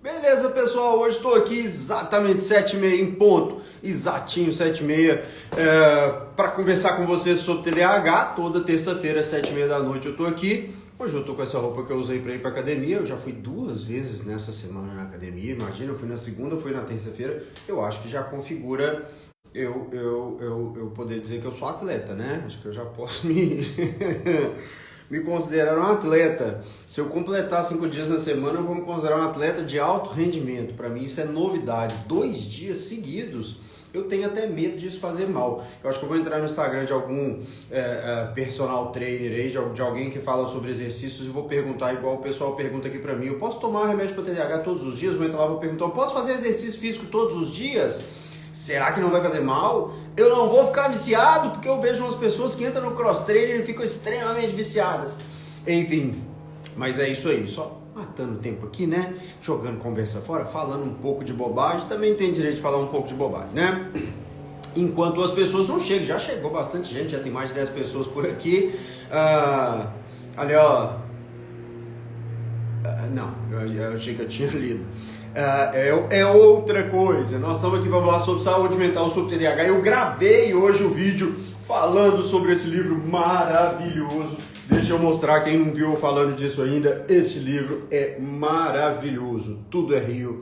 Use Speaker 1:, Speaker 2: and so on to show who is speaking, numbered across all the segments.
Speaker 1: Beleza, pessoal, hoje estou aqui exatamente 7h30 em ponto, exatinho 7h30, para conversar com vocês sobre TDAH. Toda terça-feira, 7h30 da noite eu estou aqui. Hoje eu estou com essa roupa que eu usei para ir para academia. Eu já fui 2 vezes nessa semana na academia, imagina, eu fui na segunda, fui na terça-feira. Eu acho que já configura eu poder dizer que eu sou atleta, né? Acho que eu já posso me considerar um atleta. Se eu completar 5 dias na semana, eu vou me considerar um atleta de alto rendimento. Para mim isso é novidade. 2 dias seguidos, eu tenho até medo disso fazer mal. Eu acho que eu vou entrar no Instagram de algum personal trainer aí, de alguém que fala sobre exercícios e vou perguntar, igual o pessoal pergunta aqui para mim, eu posso tomar remédio para TDAH todos os dias? Vou entrar lá e vou perguntar, eu posso fazer exercício físico todos os dias? Será que não vai fazer mal? Eu não vou ficar viciado? Porque eu vejo umas pessoas que entram no cross trainer e ficam extremamente viciadas. Enfim, mas é isso aí, só matando tempo aqui, né? Jogando conversa fora, falando um pouco de bobagem, também tem direito de falar um pouco de bobagem, né? Enquanto as pessoas não chegam, já chegou bastante gente, já tem mais de 10 pessoas por aqui. Ali, ó. Não, eu achei que eu tinha lido. É outra coisa. Nós estamos aqui para falar sobre saúde mental, sobre TDAH. Eu gravei hoje o vídeo falando sobre esse livro maravilhoso. Deixa eu mostrar, quem não viu eu falando disso ainda. Esse livro é maravilhoso. Tudo é Rio.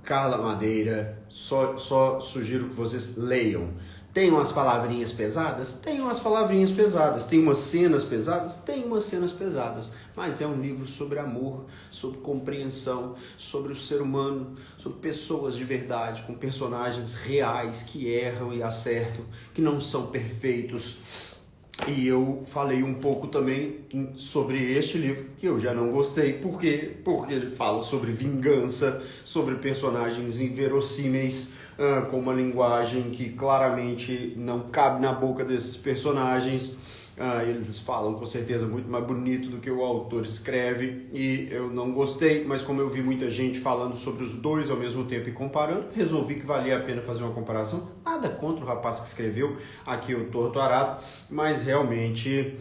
Speaker 1: Carla Madeira. Só sugiro que vocês leiam. Tem umas palavrinhas pesadas? Tem umas palavrinhas pesadas. Tem umas cenas pesadas? Tem umas cenas pesadas. Mas é um livro sobre amor, sobre compreensão, sobre o ser humano, sobre pessoas de verdade, com personagens reais que erram e acertam, que não são perfeitos. E eu falei um pouco também sobre este livro, que eu já não gostei. Por quê? Porque ele fala sobre vingança, sobre personagens inverossímeis, com uma linguagem que claramente não cabe na boca desses personagens. Eles falam com certeza muito mais bonito do que o autor escreve e eu não gostei, mas como eu vi muita gente falando sobre os dois ao mesmo tempo e comparando, resolvi que valia a pena fazer uma comparação. Nada contra o rapaz que escreveu aqui o Torto Arado, mas realmente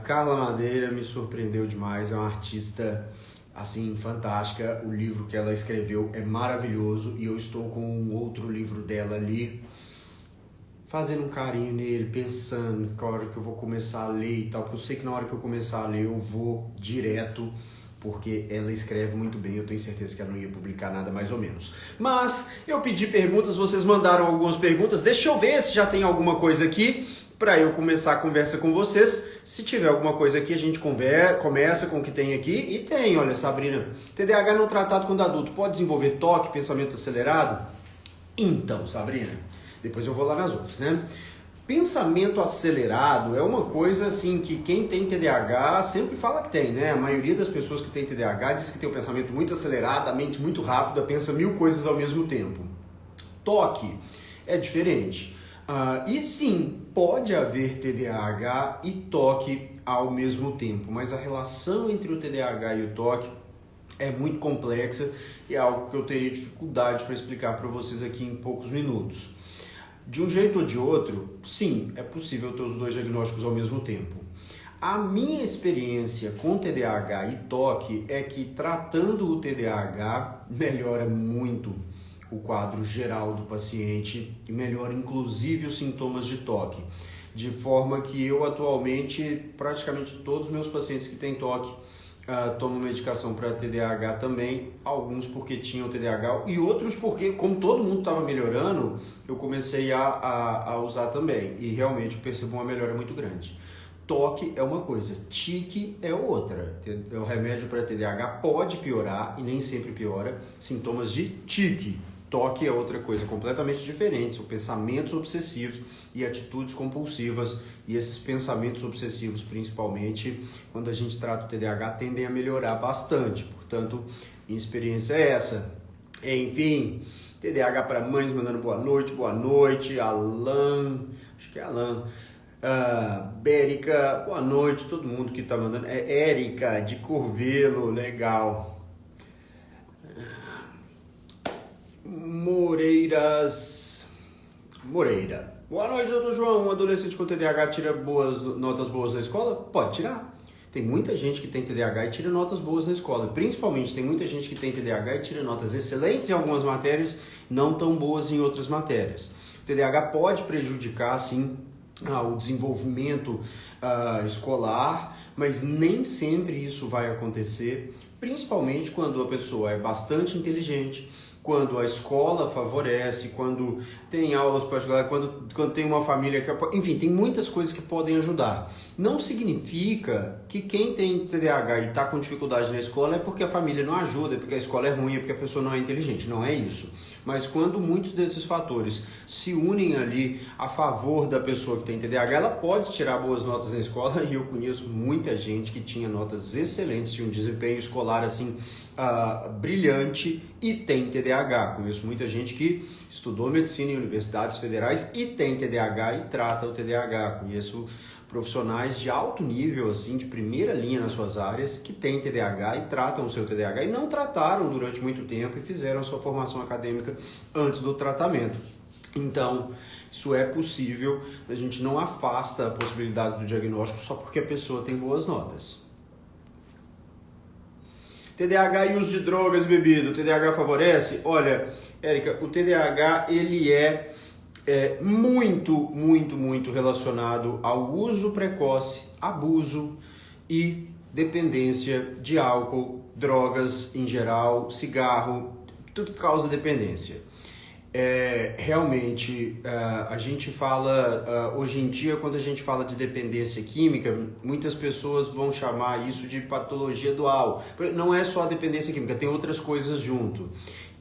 Speaker 1: Carla Madeira me surpreendeu demais, é uma artista assim, fantástica. O livro que ela escreveu é maravilhoso e eu estou com um outro livro dela ali, fazendo um carinho nele, pensando que a hora que eu vou começar a ler e tal, porque eu sei que na hora que eu começar a ler eu vou direto, porque ela escreve muito bem, eu tenho certeza que ela não ia publicar nada mais ou menos. Mas eu pedi perguntas, vocês mandaram algumas perguntas, deixa eu ver se já tem alguma coisa aqui para eu começar a conversa com vocês. Se tiver alguma coisa aqui, a gente começa com o que tem aqui. E tem, olha, Sabrina, TDAH não tratado quando adulto pode desenvolver toque, pensamento acelerado? Então, Sabrina, depois eu vou lá nas outras, né? Pensamento acelerado é uma coisa assim que quem tem TDAH sempre fala que tem, né? A maioria das pessoas que tem TDAH diz que tem um pensamento muito acelerado, a mente muito rápida, pensa 1000 coisas ao mesmo tempo. Toque é diferente. E sim, pode haver TDAH e toque ao mesmo tempo, mas a relação entre o TDAH e o toque é muito complexa e é algo que eu teria dificuldade para explicar para vocês aqui em poucos minutos. De um jeito ou de outro, sim, é possível ter os dois diagnósticos ao mesmo tempo. A minha experiência com TDAH e toque é que tratando o TDAH melhora muito o quadro geral do paciente e melhora inclusive os sintomas de toque. De forma que eu atualmente, praticamente todos os meus pacientes que têm toque tomam medicação para TDAH também, alguns porque tinham TDAH e outros porque, como todo mundo estava melhorando, eu comecei a usar também e realmente eu percebo uma melhora muito grande. Toque é uma coisa, tique é outra. O remédio para TDAH pode piorar e nem sempre piora sintomas de tique. Toque é outra coisa completamente diferente, são pensamentos obsessivos e atitudes compulsivas, e esses pensamentos obsessivos, principalmente quando a gente trata o TDAH, tendem a melhorar bastante. Portanto, minha experiência é essa. Enfim, TDAH para mães mandando boa noite, Alan, acho que é Alan, Bérica, boa noite, todo mundo que está mandando, Érica de Curvelo, legal. Moreira. Boa noite, doutor João. Um adolescente com TDAH tira notas boas na escola? Pode tirar. Tem muita gente que tem TDAH e tira notas boas na escola. Principalmente tem muita gente que tem TDAH e tira notas excelentes em algumas matérias, não tão boas em outras matérias. O TDAH pode prejudicar, sim, o desenvolvimento escolar, mas nem sempre isso vai acontecer, principalmente quando a pessoa é bastante inteligente, quando a escola favorece, quando tem aulas particulares, quando tem uma família que... Enfim, tem muitas coisas que podem ajudar. Não significa que quem tem TDAH e está com dificuldade na escola é porque a família não ajuda, é porque a escola é ruim, é porque a pessoa não é inteligente. Não é isso. Mas quando muitos desses fatores se unem ali a favor da pessoa que tem TDAH, ela pode tirar boas notas na escola, e eu conheço muita gente que tinha notas excelentes, tinha um desempenho escolar assim brilhante e tem TDAH. Conheço muita gente que estudou medicina em universidades federais e tem TDAH e trata o TDAH. Conheço profissionais de alto nível, assim, de primeira linha nas suas áreas, que têm TDAH e tratam o seu TDAH e não trataram durante muito tempo e fizeram a sua formação acadêmica antes do tratamento. Então, isso é possível, a gente não afasta a possibilidade do diagnóstico só porque a pessoa tem boas notas. TDAH e uso de drogas e bebida, o TDAH favorece? Olha, Érica, o TDAH ele é muito relacionado ao uso precoce, abuso e dependência de álcool, drogas em geral, cigarro, tudo que causa dependência. Realmente, a gente fala, hoje em dia, quando a gente fala de dependência química, muitas pessoas vão chamar isso de patologia dual. Não é só a dependência química, tem outras coisas junto.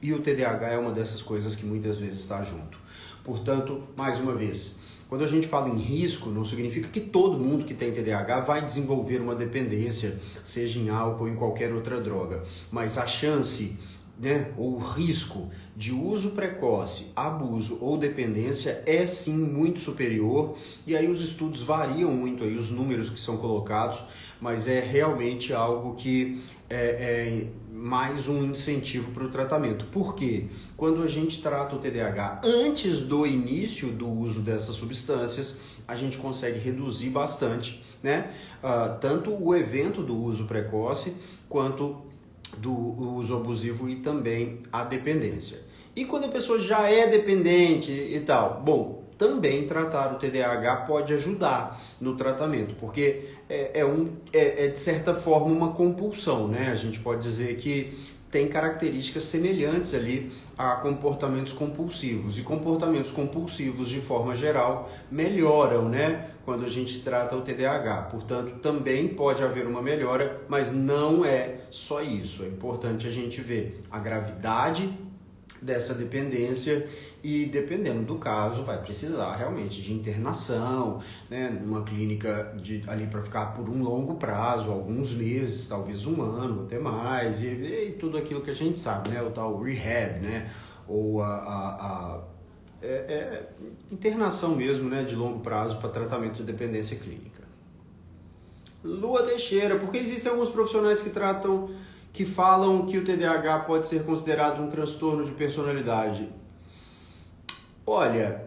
Speaker 1: E o TDAH é uma dessas coisas que muitas vezes está junto. Portanto, mais uma vez, quando a gente fala em risco, não significa que todo mundo que tem TDAH vai desenvolver uma dependência, seja em álcool ou em qualquer outra droga. Mas a chance, ou o risco de uso precoce, abuso ou dependência é sim muito superior, e aí os estudos variam muito, aí os números que são colocados, mas é realmente algo que é mais um incentivo para o tratamento. Por quê? Quando a gente trata o TDAH antes do início do uso dessas substâncias, a gente consegue reduzir bastante, tanto o evento do uso precoce quanto do uso abusivo e também a dependência. E quando a pessoa já é dependente e tal, bom, também tratar o TDAH pode ajudar no tratamento, porque é de certa forma uma compulsão, A gente pode dizer que tem características semelhantes ali a comportamentos compulsivos, e comportamentos compulsivos de forma geral melhoram, quando a gente trata o TDAH. Portanto, também pode haver uma melhora, mas não é só isso. É importante a gente ver a gravidade dessa dependência e, dependendo do caso, vai precisar realmente de internação, numa clínica ali para ficar por um longo prazo, alguns meses, talvez um ano, até mais, e tudo aquilo que a gente sabe, o tal rehab, ou a internação mesmo, de longo prazo para tratamento de dependência clínica. Lua Teixeira, porque existem alguns profissionais que falam que o TDAH pode ser considerado um transtorno de personalidade. Olha,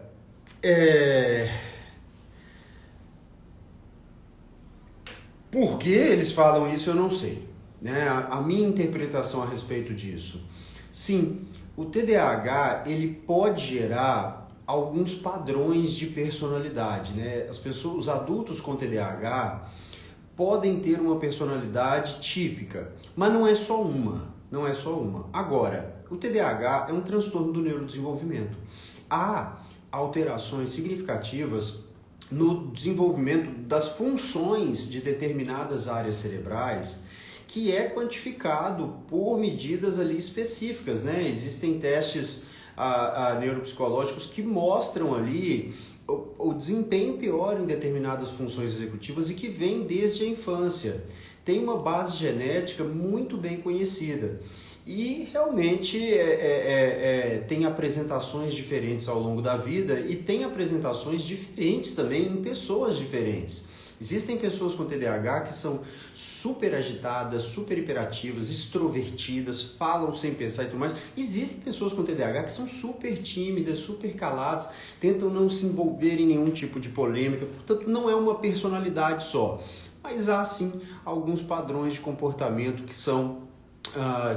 Speaker 1: por que eles falam isso eu não sei, A minha interpretação a respeito disso. Sim, o TDAH ele pode gerar alguns padrões de personalidade, os adultos com TDAH podem ter uma personalidade típica, mas não é só uma. Agora, o TDAH é um transtorno do neurodesenvolvimento. Há alterações significativas no desenvolvimento das funções de determinadas áreas cerebrais que é quantificado por medidas ali específicas, Existem testes neuropsicológicos que mostram ali o desempenho pior em determinadas funções executivas e que vem desde a infância. Tem uma base genética muito bem conhecida e realmente tem apresentações diferentes ao longo da vida e tem apresentações diferentes também em pessoas diferentes. Existem pessoas com TDAH que são super agitadas, super hiperativas, extrovertidas, falam sem pensar e tudo mais. Existem pessoas com TDAH que são super tímidas, super caladas, tentam não se envolver em nenhum tipo de polêmica. Portanto, não é uma personalidade só. mas há sim alguns padrões de comportamento que são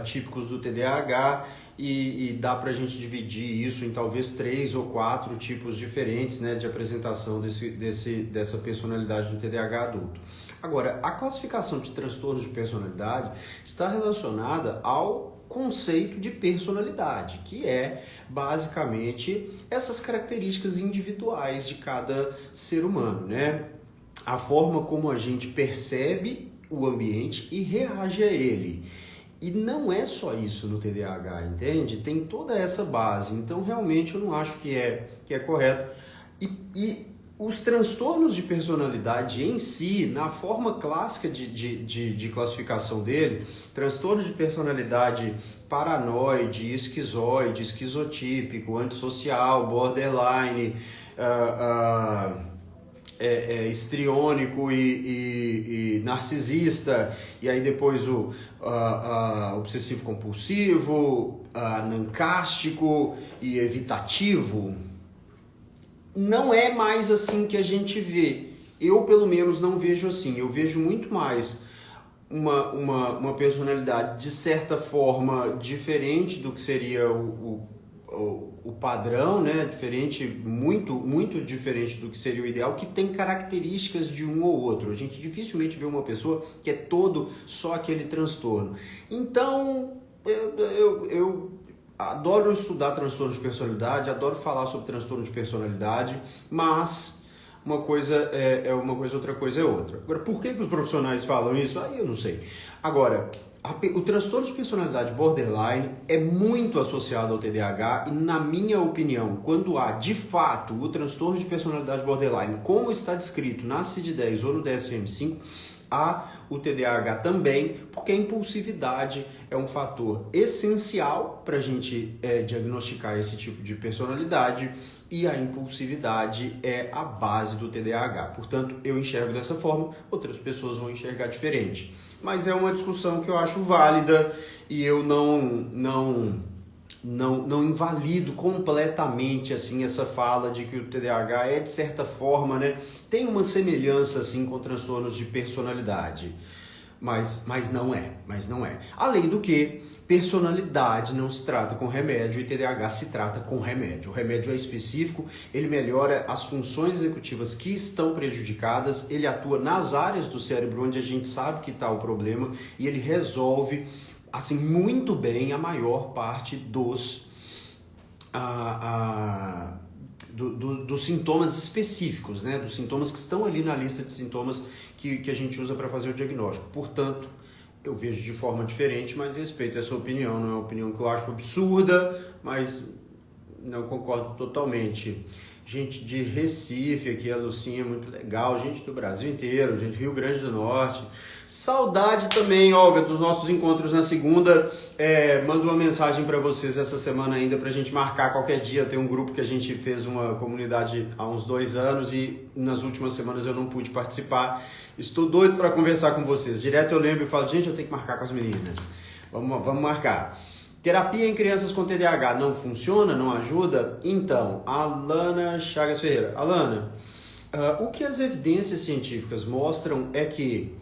Speaker 1: típicos do TDAH e dá para a gente dividir isso em talvez 3 ou 4 tipos diferentes, né, de apresentação dessa personalidade do TDAH adulto. Agora, a classificação de transtornos de personalidade está relacionada ao conceito de personalidade, que é basicamente essas características individuais de cada ser humano, né? A forma como a gente percebe o ambiente e reage a ele. E não é só isso no TDAH, entende? Tem toda essa base, então realmente eu não acho que é correto. E os transtornos de personalidade em si, na forma clássica de classificação dele, transtorno de personalidade paranoide, esquizoide, esquizotípico, antissocial, borderline, histriônico e narcisista, e aí depois o obsessivo-compulsivo, nancástico e evitativo. Não é mais assim que a gente vê. Eu, pelo menos, não vejo assim. Eu vejo muito mais uma personalidade, de certa forma, diferente do que seria o padrão, né? Diferente, muito diferente do que seria o ideal, que tem características de um ou outro. A gente dificilmente vê uma pessoa que é todo só aquele transtorno. Então, eu adoro estudar transtorno de personalidade, adoro falar sobre transtorno de personalidade, mas uma coisa é uma coisa, outra coisa é outra. Agora, por que os profissionais falam isso? Aí eu não sei. Agora, o transtorno de personalidade borderline é muito associado ao TDAH e, na minha opinião, quando há, de fato, o transtorno de personalidade borderline, como está descrito na CID-10 ou no DSM-5, há o TDAH também, porque a impulsividade é um fator essencial para a gente diagnosticar esse tipo de personalidade e a impulsividade é a base do TDAH. Portanto, eu enxergo dessa forma, outras pessoas vão enxergar diferente. Mas é uma discussão que eu acho válida e eu não invalido completamente assim essa fala de que o TDAH é, de certa forma, né, tem uma semelhança assim com transtornos de personalidade, mas não é. Além do que, personalidade não se trata com remédio e TDAH se trata com remédio. O remédio é específico, ele melhora as funções executivas que estão prejudicadas, ele atua nas áreas do cérebro onde a gente sabe que está o problema e ele resolve assim muito bem a maior parte dos sintomas específicos, né? Dos sintomas que estão ali na lista de sintomas que a gente usa para fazer o diagnóstico. Portanto, eu vejo de forma diferente, mas respeito essa opinião. Não é uma opinião que eu acho absurda, mas não concordo totalmente. Gente de Recife aqui, a Lucinha, muito legal. Gente do Brasil inteiro, gente do Rio Grande do Norte. Saudade também, Olga, dos nossos encontros na segunda. Mando uma mensagem para vocês essa semana ainda pra gente marcar qualquer dia. Tem um grupo que a gente fez uma comunidade há uns 2 anos e nas últimas semanas eu não pude participar. Estou doido para conversar com vocês. Direto eu lembro e falo, gente, eu tenho que marcar com as meninas. Vamos marcar. Terapia em crianças com TDAH não funciona? Não ajuda? Então, Alana Chagas Ferreira. Alana, o que as evidências científicas mostram é que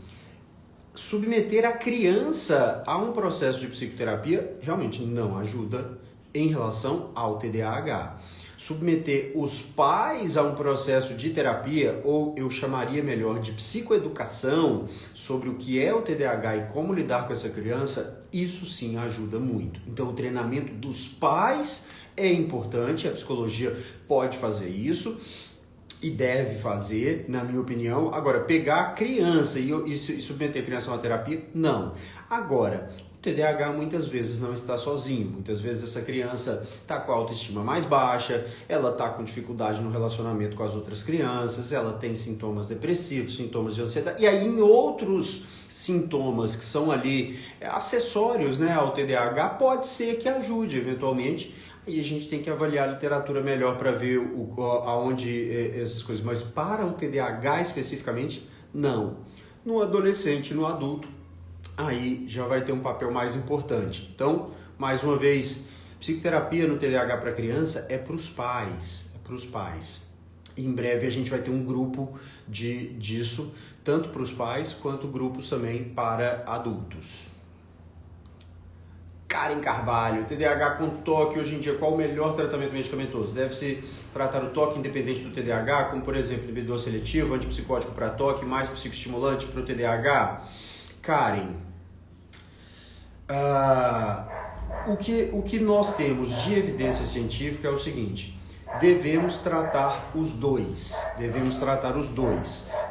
Speaker 1: submeter a criança a um processo de psicoterapia realmente não ajuda em relação ao TDAH. Submeter os pais a um processo de terapia, ou eu chamaria melhor de psicoeducação, sobre o que é o TDAH e como lidar com essa criança, isso sim ajuda muito. Então o treinamento dos pais é importante, a psicologia pode fazer isso e deve fazer, na minha opinião. Agora, pegar a criança e submeter a criança a uma terapia, não. Agora, o TDAH muitas vezes não está sozinho. Muitas vezes essa criança está com a autoestima mais baixa, ela está com dificuldade no relacionamento com as outras crianças, ela tem sintomas depressivos, sintomas de ansiedade, e aí em outros sintomas que são ali acessórios, né, ao TDAH, pode ser que ajude eventualmente. Aí a gente tem que avaliar a literatura melhor para ver aonde essas coisas. Mas para o TDAH especificamente, não. No adolescente, no adulto, aí já vai ter um papel mais importante. Então, mais uma vez, psicoterapia no TDAH para criança é para os pais. Em breve a gente vai ter um grupo disso tanto para os pais quanto grupos também para adultos. Karen Carvalho, TDAH com toque, hoje em dia, qual o melhor tratamento medicamentoso? Deve-se tratar o toque independente do TDAH, como por exemplo, inibidor seletivo, antipsicótico para toque, mais psicoestimulante para o TDAH? Karen, o que nós temos de evidência científica é o seguinte: devemos tratar os dois.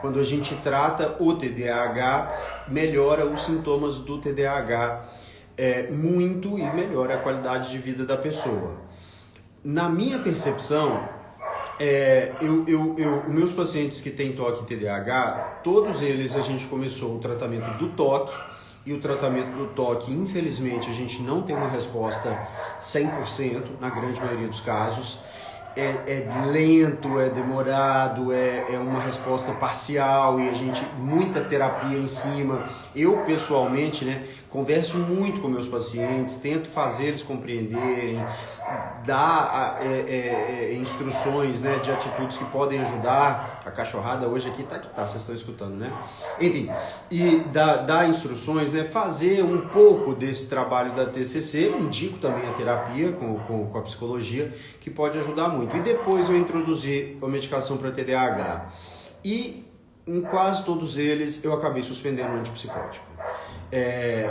Speaker 1: Quando a gente trata o TDAH, melhora os sintomas do TDAH muito e melhora a qualidade de vida da pessoa. Na minha percepção, meus pacientes que têm toque e TDAH, todos eles a gente começou o tratamento do toque, e o tratamento do toque, infelizmente, a gente não tem uma resposta 100% na grande maioria dos casos. É lento, é demorado, é uma resposta parcial e muita terapia em cima. Eu, pessoalmente, converso muito com meus pacientes, tento fazer eles compreenderem, dar instruções de atitudes que podem ajudar. A cachorrada hoje aqui tá que tá, vocês estão escutando, né? Enfim, e dar instruções, fazer um pouco desse trabalho da TCC, indico também a terapia com a psicologia, que pode ajudar muito. E depois eu introduzi a medicação para TDAH. E em quase todos eles eu acabei suspendendo o antipsicótico.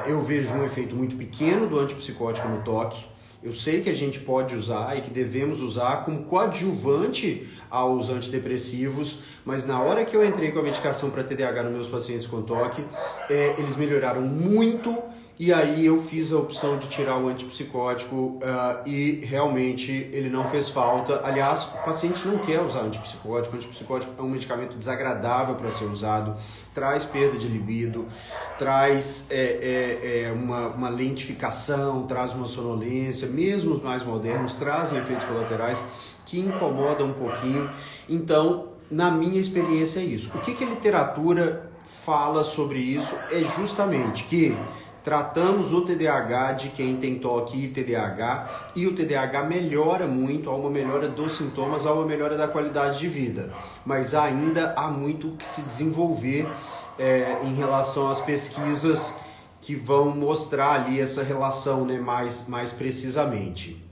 Speaker 1: Eu vejo um efeito muito pequeno do antipsicótico no toque. Eu sei que a gente pode usar e que devemos usar como coadjuvante aos antidepressivos, mas na hora que eu entrei com a medicação para TDAH nos meus pacientes com toque, eles melhoraram muito. E aí eu fiz a opção de tirar o antipsicótico e realmente ele não fez falta. Aliás, o paciente não quer usar antipsicótico. O antipsicótico é um medicamento desagradável para ser usado, traz perda de libido, traz uma lentificação, traz uma sonolência. Mesmo os mais modernos trazem efeitos colaterais que incomodam um pouquinho. Então, na minha experiência é isso. O que a literatura fala sobre isso é justamente que tratamos o TDAH de quem tem toque e TDAH, e o TDAH melhora muito, há uma melhora dos sintomas, há uma melhora da qualidade de vida. Mas ainda há muito que se desenvolver em relação às pesquisas que vão mostrar ali essa relação mais precisamente.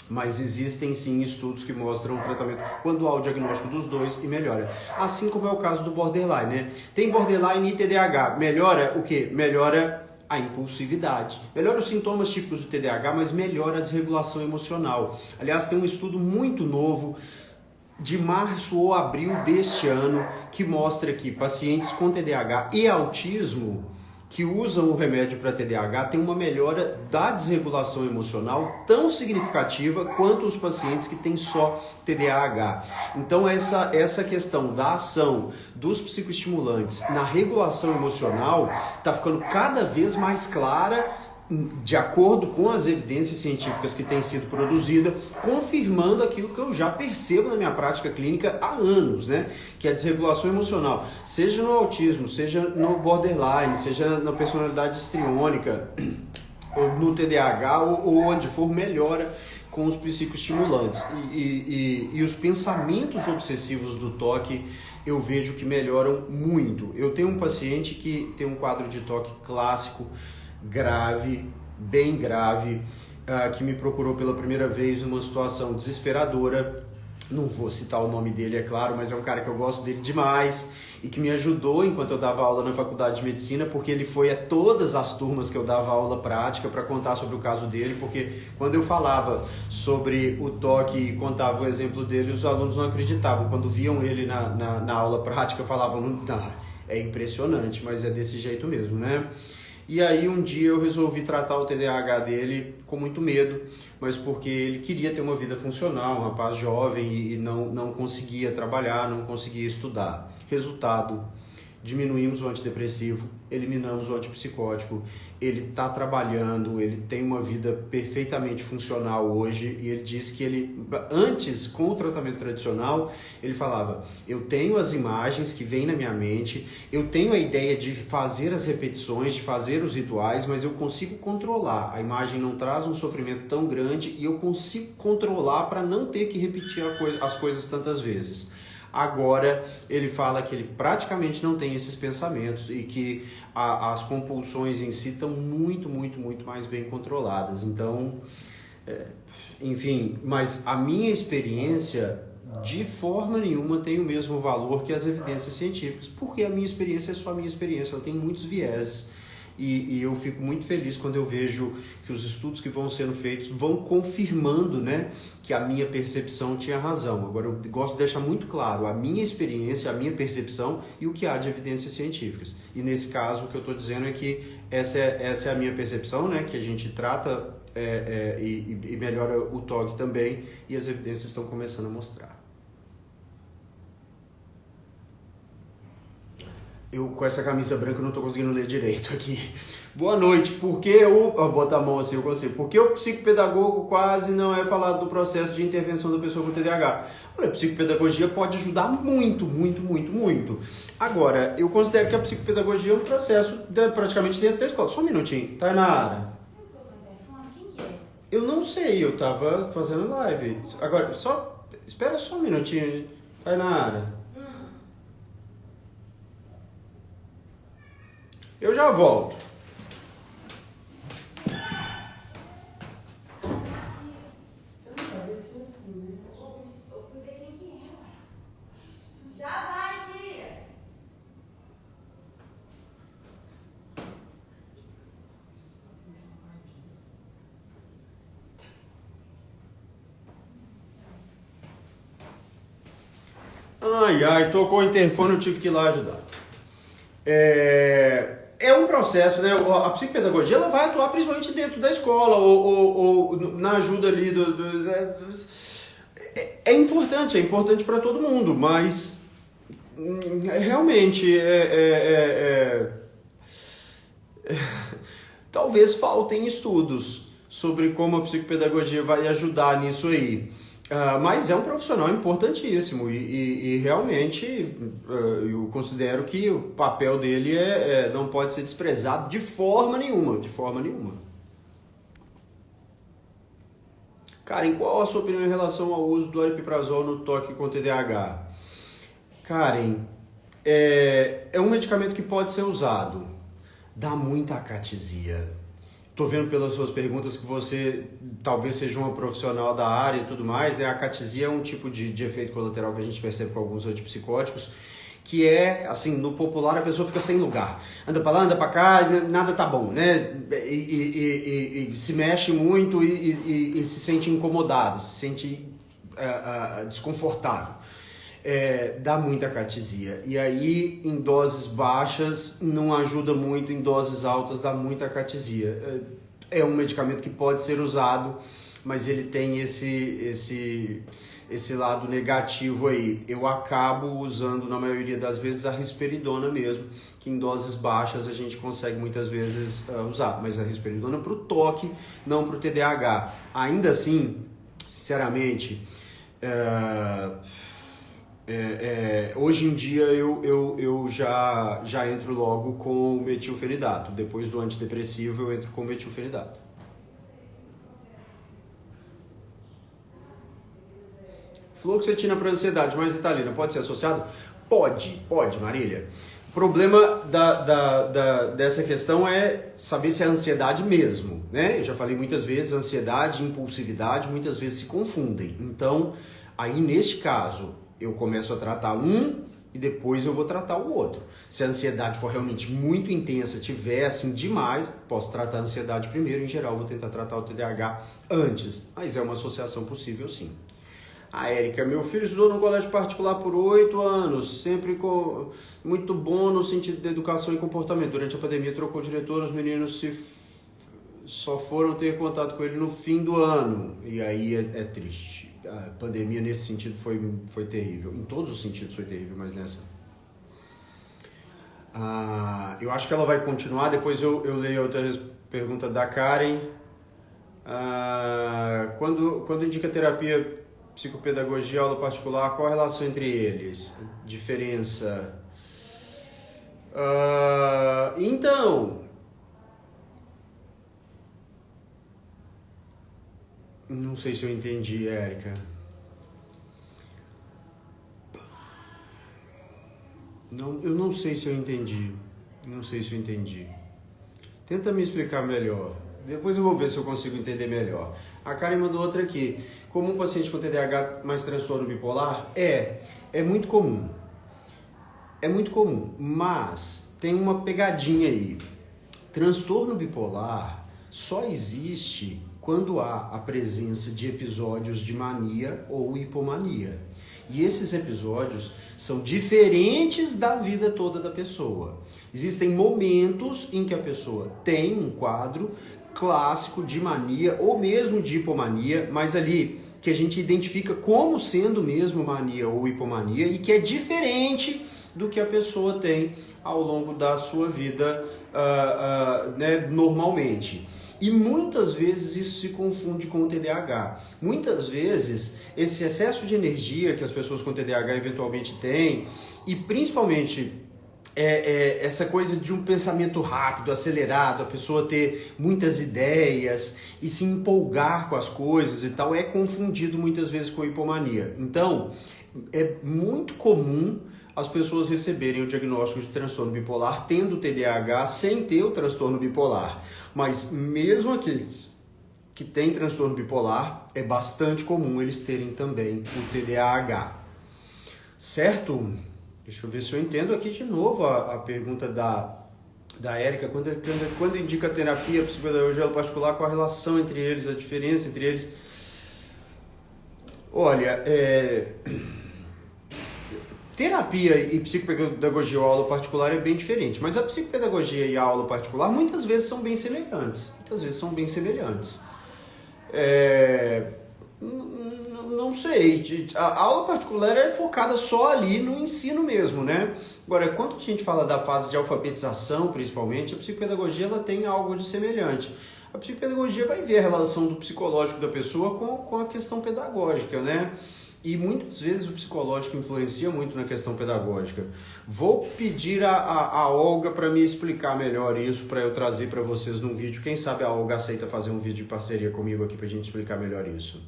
Speaker 1: Mas existem sim estudos que mostram o tratamento quando há o diagnóstico dos dois e melhora. Assim como é o caso do borderline, Tem borderline e TDAH. Melhora o quê? Melhora a impulsividade. Melhora os sintomas típicos do TDAH, mas melhora a desregulação emocional. Aliás, tem um estudo muito novo de março ou abril deste ano que mostra que pacientes com TDAH e autismo que usam o remédio para TDAH têm uma melhora da desregulação emocional tão significativa quanto os pacientes que têm só TDAH. Então essa questão da ação dos psicoestimulantes na regulação emocional está ficando cada vez mais clara, de acordo com as evidências científicas que têm sido produzidas, confirmando aquilo que eu já percebo na minha prática clínica há anos, que é a desregulação emocional, seja no autismo, seja no borderline, seja na personalidade histriônica, ou no TDAH, ou onde for, melhora com os psicoestimulantes. E os pensamentos obsessivos do toque eu vejo que melhoram muito. Eu tenho um paciente que tem um quadro de toque clássico, grave, bem grave, que me procurou pela primeira vez numa situação desesperadora. Não vou citar o nome dele, é claro, mas é um cara que eu gosto dele demais e que me ajudou enquanto eu dava aula na faculdade de medicina, porque ele foi a todas as turmas que eu dava aula prática para contar sobre o caso dele, porque quando eu falava sobre o toque e contava o exemplo dele, os alunos não acreditavam. Quando viam ele na aula prática, falavam, não, é impressionante, mas é desse jeito mesmo, E aí um dia eu resolvi tratar o TDAH dele com muito medo, mas porque ele queria ter uma vida funcional, um rapaz jovem e não conseguia trabalhar, não conseguia estudar. Resultado, diminuímos o antidepressivo, eliminamos o antipsicótico, ele está trabalhando, ele tem uma vida perfeitamente funcional hoje e ele disse que ele, antes, com o tratamento tradicional, ele falava, eu tenho as imagens que vêm na minha mente, eu tenho a ideia de fazer as repetições, de fazer os rituais, mas eu consigo controlar, a imagem não traz um sofrimento tão grande e eu consigo controlar para não ter que repetir as coisas tantas vezes. Agora ele fala que ele praticamente não tem esses pensamentos e que as compulsões em si estão muito, muito, muito mais bem controladas. Então, enfim, mas a minha experiência de forma nenhuma tem o mesmo valor que as evidências científicas, porque a minha experiência é só a minha experiência, ela tem muitos vieses. E eu fico muito feliz quando eu vejo que os estudos que vão sendo feitos vão confirmando, né, que a minha percepção tinha razão. Agora, eu gosto de deixar muito claro a minha experiência, a minha percepção e o que há de evidências científicas. E nesse caso, o que eu estou dizendo é que essa é a minha percepção, né, que a gente trata e melhora o TOG também, e as evidências estão começando a mostrar. Eu, com essa camisa branca, não estou conseguindo ler direito aqui. Boa noite. Por que bota a mão assim, eu consigo. Por que o psicopedagogo quase não é falado do processo de intervenção da pessoa com TDAH? Olha, a psicopedagogia pode ajudar muito, muito, muito, muito. Agora, eu considero que a psicopedagogia é um processo praticamente dentro da escola. Só um minutinho. Tainara.
Speaker 2: Quem que é?
Speaker 1: Eu não sei, eu tava fazendo live. Agora, espera só um minutinho. Tainara. Eu já volto.
Speaker 2: Já vai, tia.
Speaker 1: Ai, tocou o interfone, eu tive que ir lá ajudar. É um processo, né? A psicopedagogia ela vai atuar principalmente dentro da escola ou na ajuda ali é importante para todo mundo, mas realmente talvez faltem estudos sobre como a psicopedagogia vai ajudar nisso aí. Mas é um profissional importantíssimo e realmente eu considero que o papel dele não pode ser desprezado de forma nenhuma, de forma nenhuma. Karen, qual a sua opinião em relação ao uso do aripiprazol no toque com TDAH? Karen, é um medicamento que pode ser usado, dá muita acatesia. Tô vendo pelas suas perguntas que você talvez seja uma profissional da área e tudo mais, né? A acatesia é um tipo de efeito colateral que a gente percebe com alguns antipsicóticos, que é, assim, no popular a pessoa fica sem lugar. Anda pra lá, anda pra cá, nada tá bom, né? E se mexe muito e se sente incomodado, se sente desconfortável. Dá muita acatesia. E aí, em doses baixas, não ajuda muito, em doses altas dá muita acatesia. É um medicamento que pode ser usado, mas ele tem esse lado negativo aí. Eu acabo usando, na maioria das vezes, a risperidona mesmo, que em doses baixas a gente consegue muitas vezes usar. Mas a risperidona para o toque, não para o TDAH. Ainda assim, sinceramente... hoje em dia eu já entro logo com o metilfenidato. Depois do antidepressivo eu entro com o metilfenidato. Fluoxetina para ansiedade mais Ritalina pode ser associado? Pode, Marília. O problema dessa questão é saber se é ansiedade mesmo, né? Eu já falei muitas vezes, ansiedade e impulsividade muitas vezes se confundem. Então, aí neste caso, eu começo a tratar um e depois eu vou tratar o outro. Se a ansiedade for realmente muito intensa, tiver assim demais, posso tratar a ansiedade primeiro. Em geral, vou tentar tratar o TDAH antes, mas é uma associação possível sim. A Érica, meu filho estudou no colégio particular por 8 anos, sempre muito bom no sentido de educação e comportamento. Durante a pandemia trocou o diretor, os meninos só foram ter contato com ele no fim do ano. E aí é triste. A pandemia nesse sentido foi terrível. Em todos os sentidos foi terrível, mas nessa... eu acho que ela vai continuar, depois eu leio a outra pergunta da Karen. Quando indica terapia, psicopedagogia, aula particular, qual a relação entre eles? Diferença? Então... Não sei se eu entendi, Érica. Eu não sei se eu entendi. Tenta me explicar melhor. Depois eu vou ver se eu consigo entender melhor. A Karen mandou outra aqui. Comum paciente com TDAH mais transtorno bipolar? É muito comum. É muito comum, mas tem uma pegadinha aí. Transtorno bipolar só existe quando há a presença de episódios de mania ou hipomania. E esses episódios são diferentes da vida toda da pessoa. Existem momentos em que a pessoa tem um quadro clássico de mania ou mesmo de hipomania, mas ali que a gente identifica como sendo mesmo mania ou hipomania e que é diferente do que a pessoa tem ao longo da sua vida né, normalmente. E muitas vezes isso se confunde com o TDAH. Muitas vezes esse excesso de energia que as pessoas com TDAH eventualmente têm, e principalmente essa coisa de um pensamento rápido, acelerado, a pessoa ter muitas ideias e se empolgar com as coisas e tal, é confundido muitas vezes com hipomania. Então, é muito comum as pessoas receberem o diagnóstico de transtorno bipolar tendo TDAH sem ter o transtorno bipolar. Mas mesmo aqueles que têm transtorno bipolar, é bastante comum eles terem também o TDAH. Certo? Deixa eu ver se eu entendo aqui de novo a pergunta da Érica. Quando indica terapia, psicopedagogia particular, qual a relação entre eles, a diferença entre eles? Olha, terapia e psicopedagogia ou aula particular é bem diferente, mas a psicopedagogia e a aula particular muitas vezes são bem semelhantes. Não sei, a aula particular é focada só ali no ensino mesmo, né? Agora, quando a gente fala da fase de alfabetização, principalmente, a psicopedagogia ela tem algo de semelhante. A psicopedagogia vai ver a relação do psicológico da pessoa com a questão pedagógica, né? E muitas vezes o psicológico influencia muito na questão pedagógica. Vou pedir a Olga para me explicar melhor isso, para eu trazer para vocês num vídeo. Quem sabe a Olga aceita fazer um vídeo de parceria comigo aqui para a gente explicar melhor isso.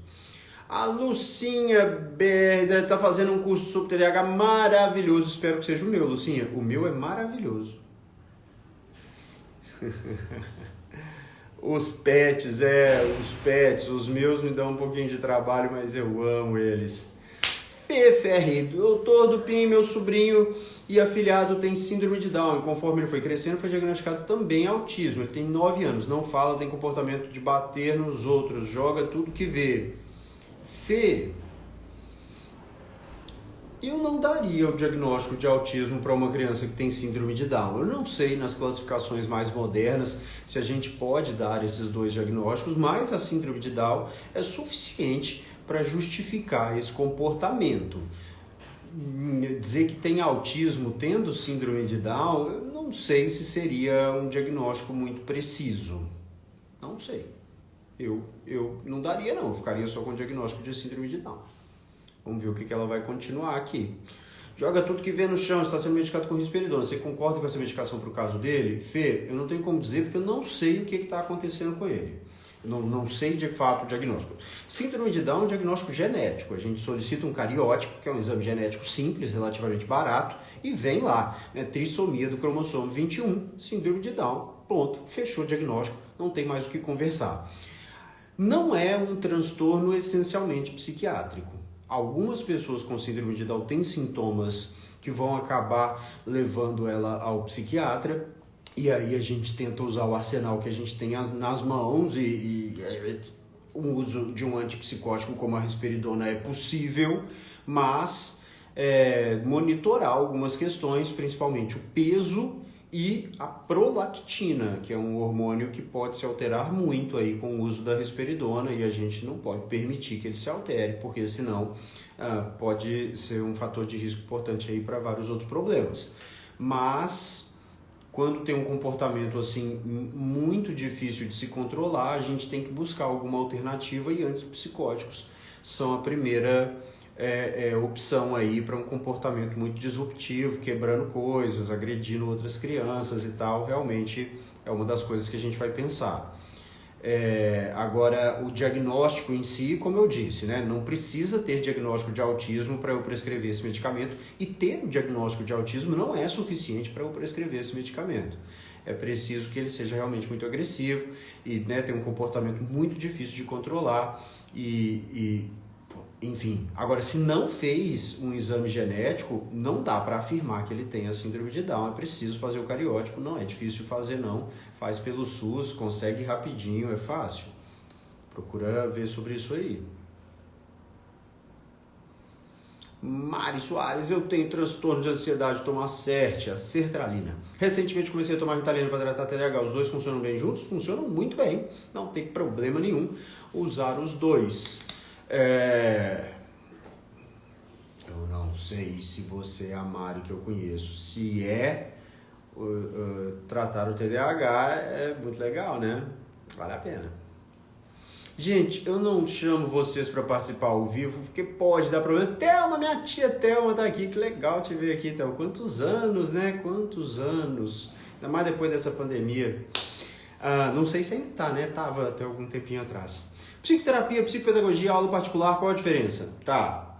Speaker 1: A Lucinha Berda está fazendo um curso sobre TDAH maravilhoso. Espero que seja o meu, Lucinha. O meu é maravilhoso. Os pets, os meus me dão um pouquinho de trabalho, mas eu amo eles. PFR, doutor Dupin, meu sobrinho e afilhado tem síndrome de Down. E conforme ele foi crescendo, foi diagnosticado também autismo. Ele tem 9 anos, não fala, tem comportamento de bater nos outros, joga tudo que vê. Fê, eu não daria o diagnóstico de autismo para uma criança que tem síndrome de Down. Eu não sei nas classificações mais modernas se a gente pode dar esses dois diagnósticos, mas a síndrome de Down é suficiente para justificar esse comportamento. Dizer que tem autismo tendo síndrome de Down, eu não sei se seria um diagnóstico muito preciso. Não sei. Eu não daria não, eu ficaria só com o diagnóstico de síndrome de Down. Vamos ver o que ela vai continuar aqui. Joga tudo que vê no chão, está sendo medicado com risperidona. Você concorda com essa medicação para o caso dele? Fê, eu não tenho como dizer porque eu não sei o que está acontecendo com ele. Eu não sei de fato o diagnóstico. Síndrome de Down é um diagnóstico genético. A gente solicita um cariótipo, que é um exame genético simples, relativamente barato, e vem lá, né, trissomia do cromossomo 21, síndrome de Down, pronto, fechou o diagnóstico, não tem mais o que conversar. Não é um transtorno essencialmente psiquiátrico. Algumas pessoas com síndrome de Down têm sintomas que vão acabar levando ela ao psiquiatra, e aí a gente tenta usar o arsenal que a gente tem nas mãos e o uso de um antipsicótico como a risperidona é possível, mas monitorar algumas questões, principalmente o peso e a prolactina, que é um hormônio que pode se alterar muito aí com o uso da risperidona, e a gente não pode permitir que ele se altere, porque senão pode ser um fator de risco importante aí para vários outros problemas. Mas quando tem um comportamento assim muito difícil de se controlar, a gente tem que buscar alguma alternativa, e antipsicóticos são a primeira opção aí para um comportamento muito disruptivo, quebrando coisas, agredindo outras crianças e tal. Realmente é uma das coisas que a gente vai pensar. Agora, o diagnóstico em si, como eu disse, né, não precisa ter diagnóstico de autismo para eu prescrever esse medicamento, e ter o diagnóstico de autismo não é suficiente para eu prescrever esse medicamento. É preciso que ele seja realmente muito agressivo e, né, tenha um comportamento muito difícil de controlar enfim. Agora, se não fez um exame genético, não dá para afirmar que ele tem a síndrome de Down. É preciso fazer o cariótipo, não é difícil fazer não. Faz pelo SUS, consegue rapidinho, é fácil. Procura ver sobre isso aí. Mari Soares, eu tenho transtorno de ansiedade, tomo a sertralina. Recentemente comecei a tomar Ritalina para tratar TDAH. Os dois funcionam bem juntos? Funcionam muito bem. Não tem problema nenhum usar os dois. Eu não sei se você é a Mari que eu conheço. Se tratar o TDAH é muito legal, né? Vale a pena. Gente, eu não chamo vocês para participar ao vivo, porque pode dar problema. Thelma, minha tia Thelma tá aqui, que legal te ver aqui, Thelma. Quantos anos, né? Quantos anos. Ainda mais depois dessa pandemia. Não sei se ainda tá, né? Tava até algum tempinho atrás. Psicoterapia, psicopedagogia, aula particular, qual a diferença? Tá.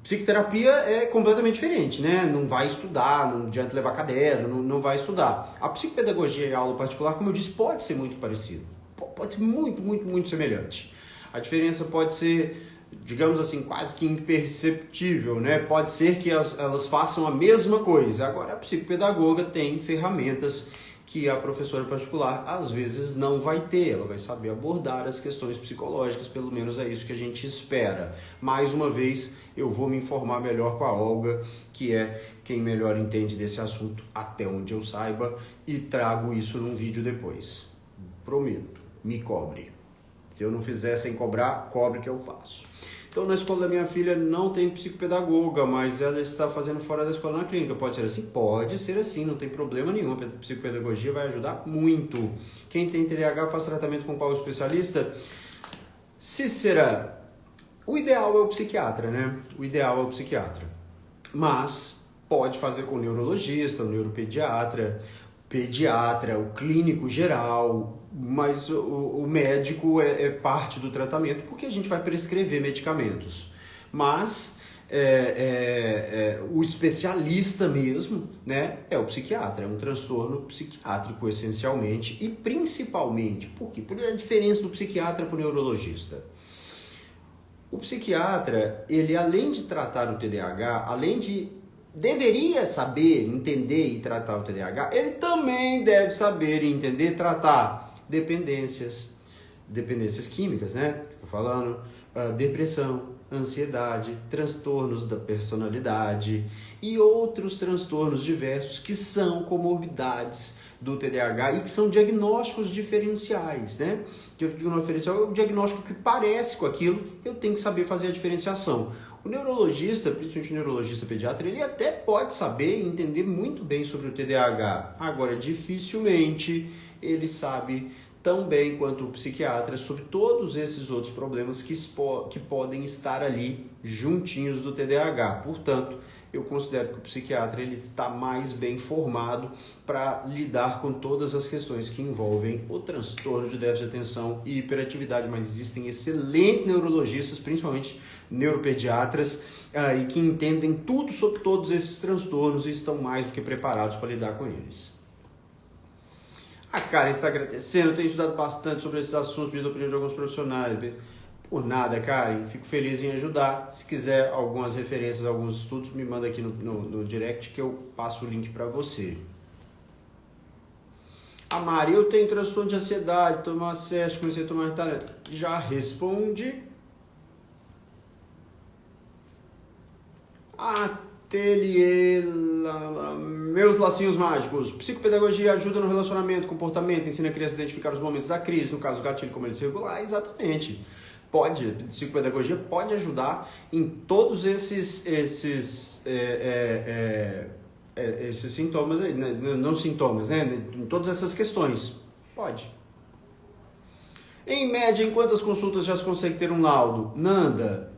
Speaker 1: Psicoterapia é completamente diferente, né? Não vai estudar, não adianta levar caderno, não vai estudar. A psicopedagogia e a aula particular, como eu disse, pode ser muito parecido. Pode ser muito, muito, muito semelhante. A diferença pode ser, digamos assim, quase que imperceptível, né? Pode ser que elas façam a mesma coisa. Agora, a psicopedagoga tem ferramentas que a professora particular às vezes não vai ter. Ela vai saber abordar as questões psicológicas, pelo menos é isso que a gente espera. Mais uma vez, eu vou me informar melhor com a Olga, que é quem melhor entende desse assunto, até onde eu saiba, e trago isso num vídeo depois. Prometo. Me cobre. Se eu não fizer sem cobrar, cobre que eu faço. Então, na escola da minha filha não tem psicopedagoga, mas ela está fazendo fora da escola na clínica. Pode ser assim? Pode ser assim, não tem problema nenhum. A psicopedagogia vai ajudar muito. Quem tem TDAH faz tratamento com qual especialista? Cícera, o ideal é o psiquiatra, né? O ideal é o psiquiatra. Mas pode fazer com o neurologista, o neuropediatra, o clínico geral, mas o médico é parte do tratamento, porque a gente vai prescrever medicamentos. Mas o especialista mesmo, né, é o psiquiatra, é um transtorno psiquiátrico essencialmente e principalmente, por quê? Por a diferença do psiquiatra para o neurologista. O psiquiatra, ele além de tratar o TDAH, deveria saber, entender e tratar o TDAH, ele também deve saber e entender tratar dependências químicas, né? Estou falando, depressão, ansiedade, transtornos da personalidade e outros transtornos diversos que são comorbidades do TDAH e que são diagnósticos diferenciais, né? Diagnóstico diferencial é o diagnóstico que parece com aquilo, eu tenho que saber fazer a diferenciação. O neurologista, principalmente o neurologista pediatra, ele até pode saber e entender muito bem sobre o TDAH. Agora, dificilmente ele sabe tão bem quanto o psiquiatra sobre todos esses outros problemas que podem estar ali juntinhos do TDAH. Portanto, eu considero que o psiquiatra ele está mais bem formado para lidar com todas as questões que envolvem o transtorno de déficit de atenção e hiperatividade, mas existem excelentes neurologistas, principalmente neuropediatras, e que entendem tudo sobre todos esses transtornos e estão mais do que preparados para lidar com eles. A Karen está agradecendo, eu tenho estudado bastante sobre esses assuntos, pedindo a opinião de alguns profissionais. Por nada, Karen, fico feliz em ajudar. Se quiser algumas referências, alguns estudos, me manda aqui no direct que eu passo o link para você. A Mari, eu tenho transtorno de ansiedade, tomar acesso, comecei a tomar Ritalina. Já respondi. Ateliê, meus lacinhos mágicos. Psicopedagogia ajuda no relacionamento, comportamento, ensina a criança a identificar os momentos da crise, no caso do gatilho, como ele se regular. Exatamente. Psicopedagogia pode ajudar em todos esses sintomas, não sintomas, né? Em todas essas questões. Pode. Em média, em quantas consultas já se consegue ter um laudo? Nanda,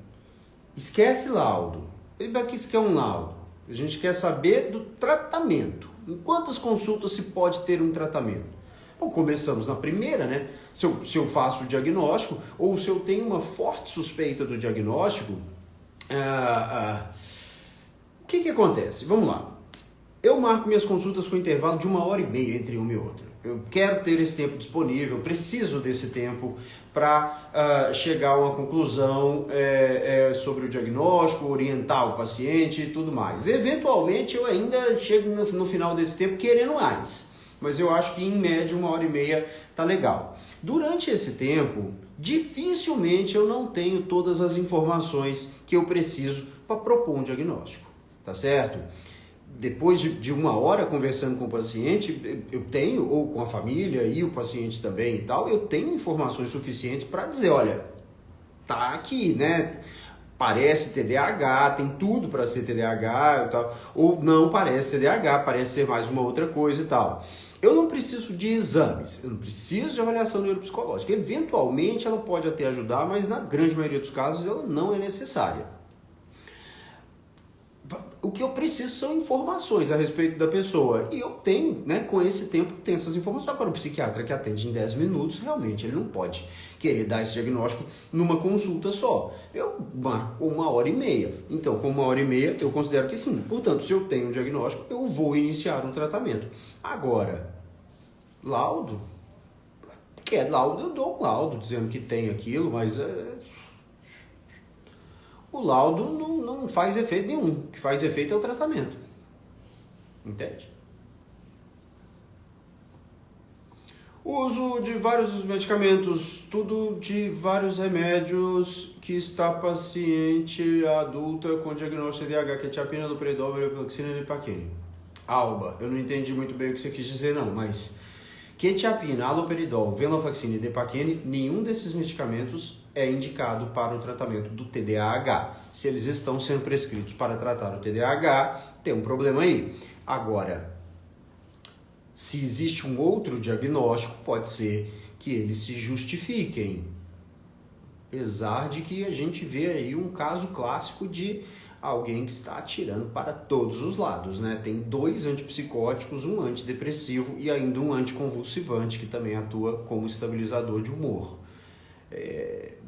Speaker 1: esquece laudo. Para que isso quer um laudo? A gente quer saber do tratamento. Em quantas consultas se pode ter um tratamento? Bom, começamos na primeira, né? Se eu faço o diagnóstico, ou se eu tenho uma forte suspeita do diagnóstico, o que acontece? Vamos lá. Eu marco minhas consultas com intervalo de 1h30 entre uma e outra. Eu quero ter esse tempo disponível, eu preciso desse tempo para chegar a uma conclusão sobre o diagnóstico, orientar o paciente e tudo mais. Eventualmente eu ainda chego no final desse tempo querendo mais, mas eu acho que em média 1h30 tá legal. Durante esse tempo, dificilmente eu não tenho todas as informações que eu preciso para propor um diagnóstico, tá certo? Depois de 1 hora conversando com o paciente, eu tenho, ou com a família e o paciente também e tal, eu tenho informações suficientes para dizer, olha, tá aqui, né? Parece TDAH, tem tudo para ser TDAH e tal, ou não parece TDAH, parece ser mais uma outra coisa e tal. Eu não preciso de exames, eu não preciso de avaliação neuropsicológica. Eventualmente ela pode até ajudar, mas na grande maioria dos casos ela não é necessária. O que eu preciso são informações a respeito da pessoa. E eu tenho, né, com esse tempo, tenho essas informações. Agora, o psiquiatra que atende em 10 minutos, realmente, ele não pode querer dar esse diagnóstico numa consulta só. Eu marco 1h30. Então, com 1h30, eu considero que sim. Portanto, se eu tenho um diagnóstico, eu vou iniciar um tratamento. Agora, laudo? Quer laudo? Eu dou um laudo dizendo que tem aquilo, mas o laudo não faz efeito nenhum. O que faz efeito é o tratamento. Entende? Uso de vários medicamentos, tudo de vários remédios que está paciente adulta com diagnóstico de TDAH, quetiapina, loperidol, venlafaxina e Nepaquene. Alba, eu não entendi muito bem o que você quis dizer não, mas quetiapina, aloperidol, venlafaxina e Nepaquene, nenhum desses medicamentos é indicado para o tratamento do TDAH. Se eles estão sendo prescritos para tratar o TDAH, tem um problema aí. Agora, se existe um outro diagnóstico, pode ser que eles se justifiquem. Apesar de que a gente vê aí um caso clássico de alguém que está atirando para todos os lados, né? Tem 2 antipsicóticos, um antidepressivo e ainda um anticonvulsivante que também atua como estabilizador de humor.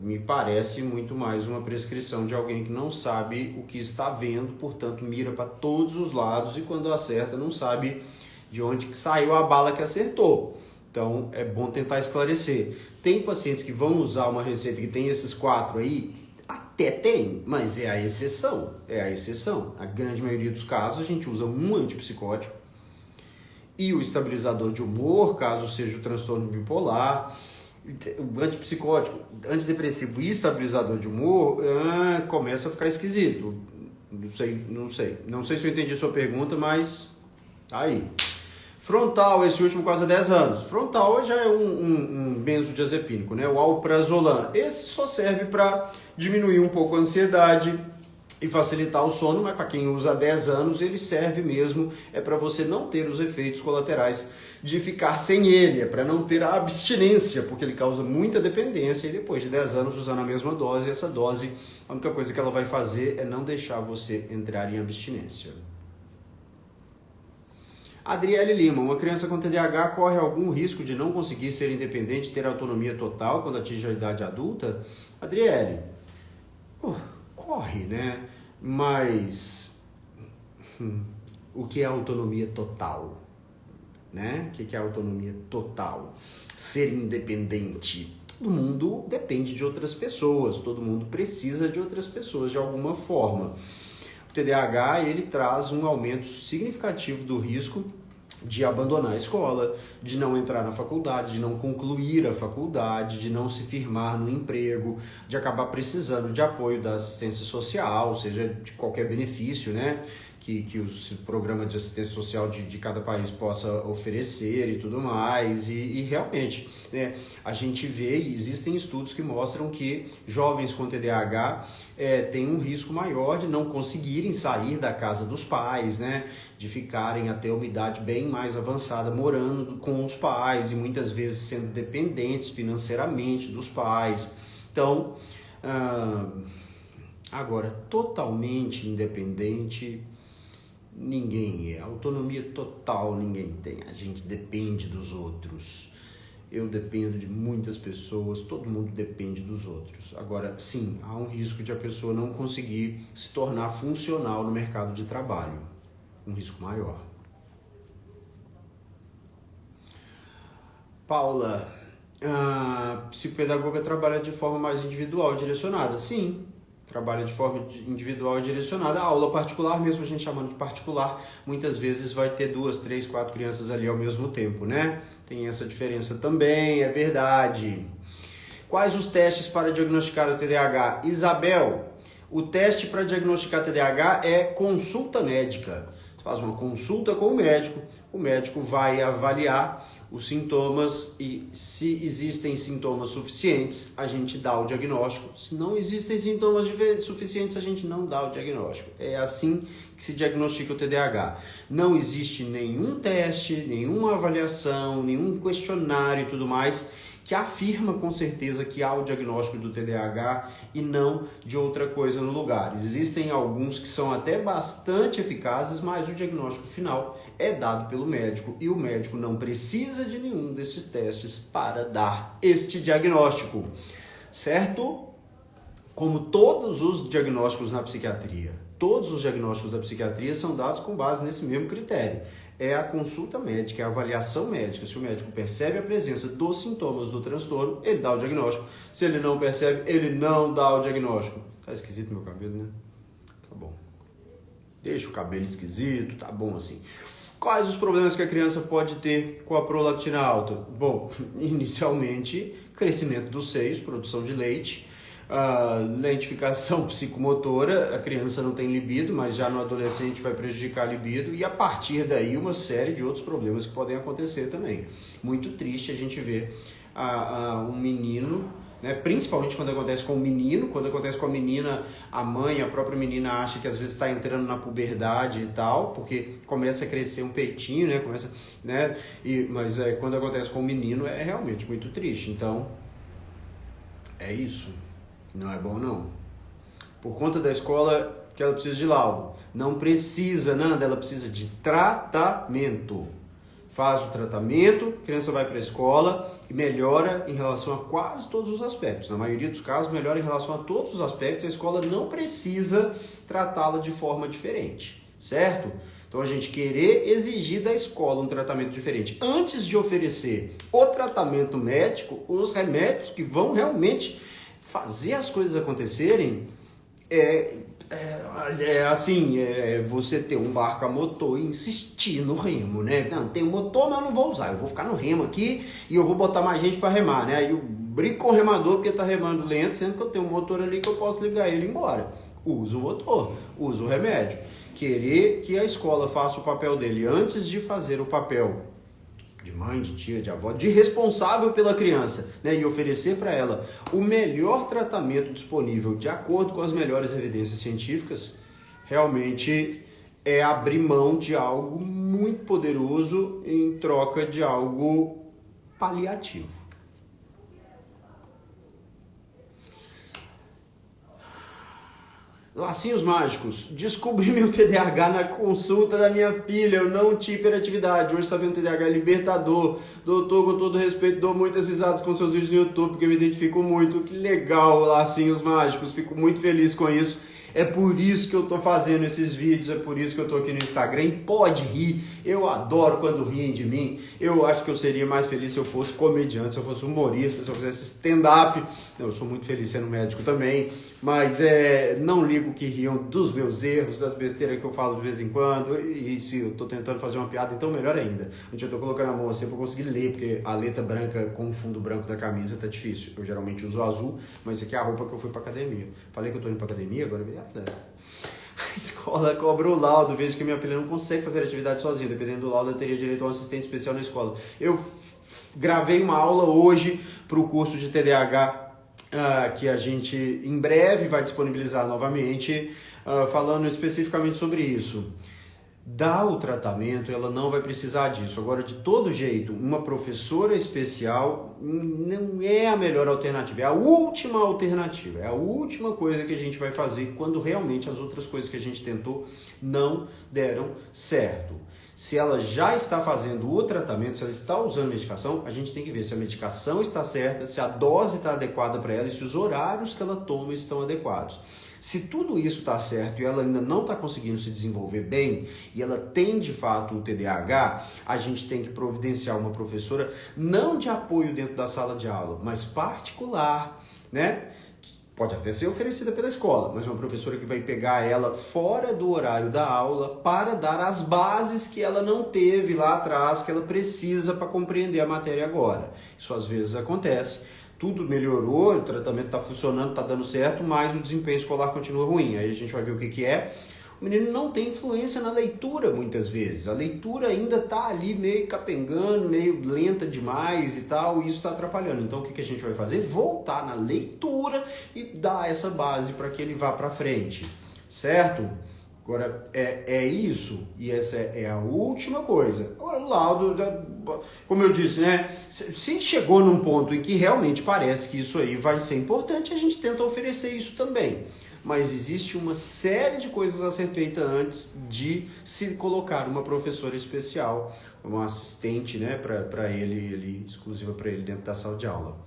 Speaker 1: Me parece muito mais uma prescrição de alguém que não sabe o que está vendo, portanto mira para todos os lados e quando acerta não sabe de onde que saiu a bala que acertou. Então é bom tentar esclarecer. Tem pacientes que vão usar uma receita que tem esses 4 aí? Até tem, mas é a exceção. É a exceção. A grande maioria dos casos a gente usa um antipsicótico e o estabilizador de humor, caso seja o transtorno bipolar. O antipsicótico, antidepressivo e estabilizador de humor começa a ficar esquisito. Não sei se eu entendi a sua pergunta, mas aí. Frontal, esse último quase há 10 anos. Frontal já é um benzodiazepínico, né? O alprazolam. Esse só serve para diminuir um pouco a ansiedade e facilitar o sono, mas para quem usa há 10 anos, ele serve mesmo, para você não ter os efeitos colaterais de ficar sem ele, é para não ter a abstinência, porque ele causa muita dependência e depois de 10 anos usando a mesma dose, essa dose, a única coisa que ela vai fazer é não deixar você entrar em abstinência. Adriele Lima, uma criança com TDAH corre algum risco de não conseguir ser independente e ter autonomia total quando atinge a idade adulta? Adriele, corre, né? Mas o que é autonomia total? Né? O que é autonomia total? Ser independente. Todo mundo depende de outras pessoas, todo mundo precisa de outras pessoas de alguma forma. O TDAH, ele traz um aumento significativo do risco de abandonar a escola, de não entrar na faculdade, de não concluir a faculdade, de não se firmar no emprego, de acabar precisando de apoio da assistência social, seja de qualquer benefício, né? Que o programa de assistência social de cada país possa oferecer e tudo mais, e realmente, né, a gente vê e existem estudos que mostram que jovens com TDAH têm um risco maior de não conseguirem sair da casa dos pais, né, de ficarem até uma idade bem mais avançada morando com os pais e muitas vezes sendo dependentes financeiramente dos pais. Então, agora, totalmente independente, ninguém é. Autonomia total ninguém tem. A gente depende dos outros. eu dependo de muitas pessoas, todo mundo depende dos outros. Agora, sim, há um risco de a pessoa não conseguir se tornar funcional no mercado de trabalho. Um risco maior. Paula, a psicopedagoga trabalha de forma mais individual e direcionada? Sim, trabalha de forma individual e direcionada. A aula particular, mesmo a gente chamando de particular, muitas vezes vai ter 2, 3, 4 crianças ali ao mesmo tempo, né? Tem essa diferença também, é verdade. Quais os testes para diagnosticar o TDAH? Isabel, o teste para diagnosticar TDAH é consulta médica. Você faz uma consulta com o médico vai avaliar os sintomas e se existem sintomas suficientes, a gente dá o diagnóstico. Se não existem sintomas suficientes, a gente não dá o diagnóstico. É assim que se diagnostica o TDAH. Não existe nenhum teste, nenhuma avaliação, nenhum questionário e tudo mais que afirma com certeza que há o diagnóstico do TDAH e não de outra coisa no lugar. Existem alguns que são até bastante eficazes, mas o diagnóstico final é dado pelo médico e o médico não precisa de nenhum desses testes para dar este diagnóstico, certo? Como todos os diagnósticos na psiquiatria, todos os diagnósticos da psiquiatria são dados com base nesse mesmo critério. É a consulta médica, é a avaliação médica. Se o médico percebe a presença dos sintomas do transtorno, ele dá o diagnóstico. Se ele não percebe, ele não dá o diagnóstico. Tá esquisito meu cabelo, né? Tá bom. Deixa o cabelo esquisito, tá bom assim. Quais os problemas que a criança pode ter com a prolactina alta? Bom, inicialmente, crescimento dos seios, produção de leite, lentificação psicomotora, a criança não tem libido, mas já no adolescente vai prejudicar a libido e a partir daí uma série de outros problemas que podem acontecer também. Muito triste a gente ver um menino, né, principalmente quando acontece com o menino, quando acontece com a menina, a mãe, a própria menina acha que às vezes está entrando na puberdade e tal, porque começa a crescer um peitinho, né, mas quando acontece com o menino é realmente muito triste, então é isso. Não é bom, não. Por conta da escola que ela precisa de laudo. Não precisa, Nanda, ela precisa de tratamento. Faz o tratamento, a criança vai para a escola e melhora em relação a quase todos os aspectos. Na maioria dos casos, melhora em relação a todos os aspectos. A escola não precisa tratá-la de forma diferente, certo? Então, a gente querer exigir da escola um tratamento diferente antes de oferecer o tratamento médico, os remédios que vão realmente fazer as coisas acontecerem, você ter um barco a motor e insistir no remo, né? Não, tem um motor, mas eu não vou usar, eu vou ficar no remo aqui e eu vou botar mais gente para remar, né? Aí eu brigo com o remador porque tá remando lento, sendo que eu tenho um motor ali que eu posso ligar ele e ir embora. Usa o motor, usa o remédio. Querer que a escola faça o papel dele antes de fazer o papel de mãe, de tia, de avó, de responsável pela criança, né? E oferecer para ela o melhor tratamento disponível de acordo com as melhores evidências científicas, realmente é abrir mão de algo muito poderoso em troca de algo paliativo. Lacinhos mágicos. Descobri meu TDAH na consulta da minha filha. Eu não tinha hiperatividade. Hoje sabendo TDAH é libertador. Doutor, com todo respeito, dou muitas risadas com seus vídeos no YouTube porque eu me identifico muito. Que legal, lacinhos mágicos. Fico muito feliz com isso. É por isso que eu tô fazendo esses vídeos, é por isso que eu tô aqui no Instagram. E pode rir, eu adoro quando riem de mim. Eu acho que eu seria mais feliz se eu fosse comediante, se eu fosse humorista, se eu fizesse stand-up. Eu sou muito feliz sendo médico também, mas não ligo que riam dos meus erros, das besteiras que eu falo de vez em quando. E se eu tô tentando fazer uma piada, então melhor ainda. Onde eu tô colocando a mão assim pra eu conseguir ler, porque a letra branca com o fundo branco da camisa tá difícil. Eu geralmente uso azul, mas isso aqui é a roupa que eu fui pra academia. Falei que eu tô indo pra academia, agora eu virei atleta. A escola cobra o laudo, vejo que minha filha não consegue fazer atividade sozinha, dependendo do laudo eu teria direito a um assistente especial na escola. Eu gravei uma aula hoje para o curso de TDAH que a gente em breve vai disponibilizar novamente, falando especificamente sobre isso. Dá o tratamento, ela não vai precisar disso. Agora, de todo jeito, uma professora especial não é a melhor alternativa, é a última alternativa, é a última coisa que a gente vai fazer quando realmente as outras coisas que a gente tentou não deram certo. Se ela já está fazendo o tratamento, se ela está usando medicação, a gente tem que ver se a medicação está certa, se a dose está adequada para ela e se os horários que ela toma estão adequados. Se tudo isso está certo e ela ainda não está conseguindo se desenvolver bem e ela tem de fato o TDAH, a gente tem que providenciar uma professora não de apoio dentro da sala de aula, mas particular, né? Pode até ser oferecida pela escola, mas uma professora que vai pegar ela fora do horário da aula para dar as bases que ela não teve lá atrás, que ela precisa para compreender a matéria agora. Isso às vezes acontece. Tudo melhorou, o tratamento está funcionando, está dando certo, mas o desempenho escolar continua ruim. Aí a gente vai ver o que é. O menino não tem influência na leitura muitas vezes. A leitura ainda está ali meio capengando, meio lenta demais e tal, e isso está atrapalhando. Então o que a gente vai fazer? Voltar na leitura e dar essa base para que ele vá para frente, certo? Agora, é isso, e essa é a última coisa. Agora, o laudo, como eu disse, né? Se chegou num ponto em que realmente parece que isso aí vai ser importante, a gente tenta oferecer isso também. Mas existe uma série de coisas a ser feita antes de se colocar uma professora especial, uma assistente, né, para ele, exclusiva para ele dentro da sala de aula.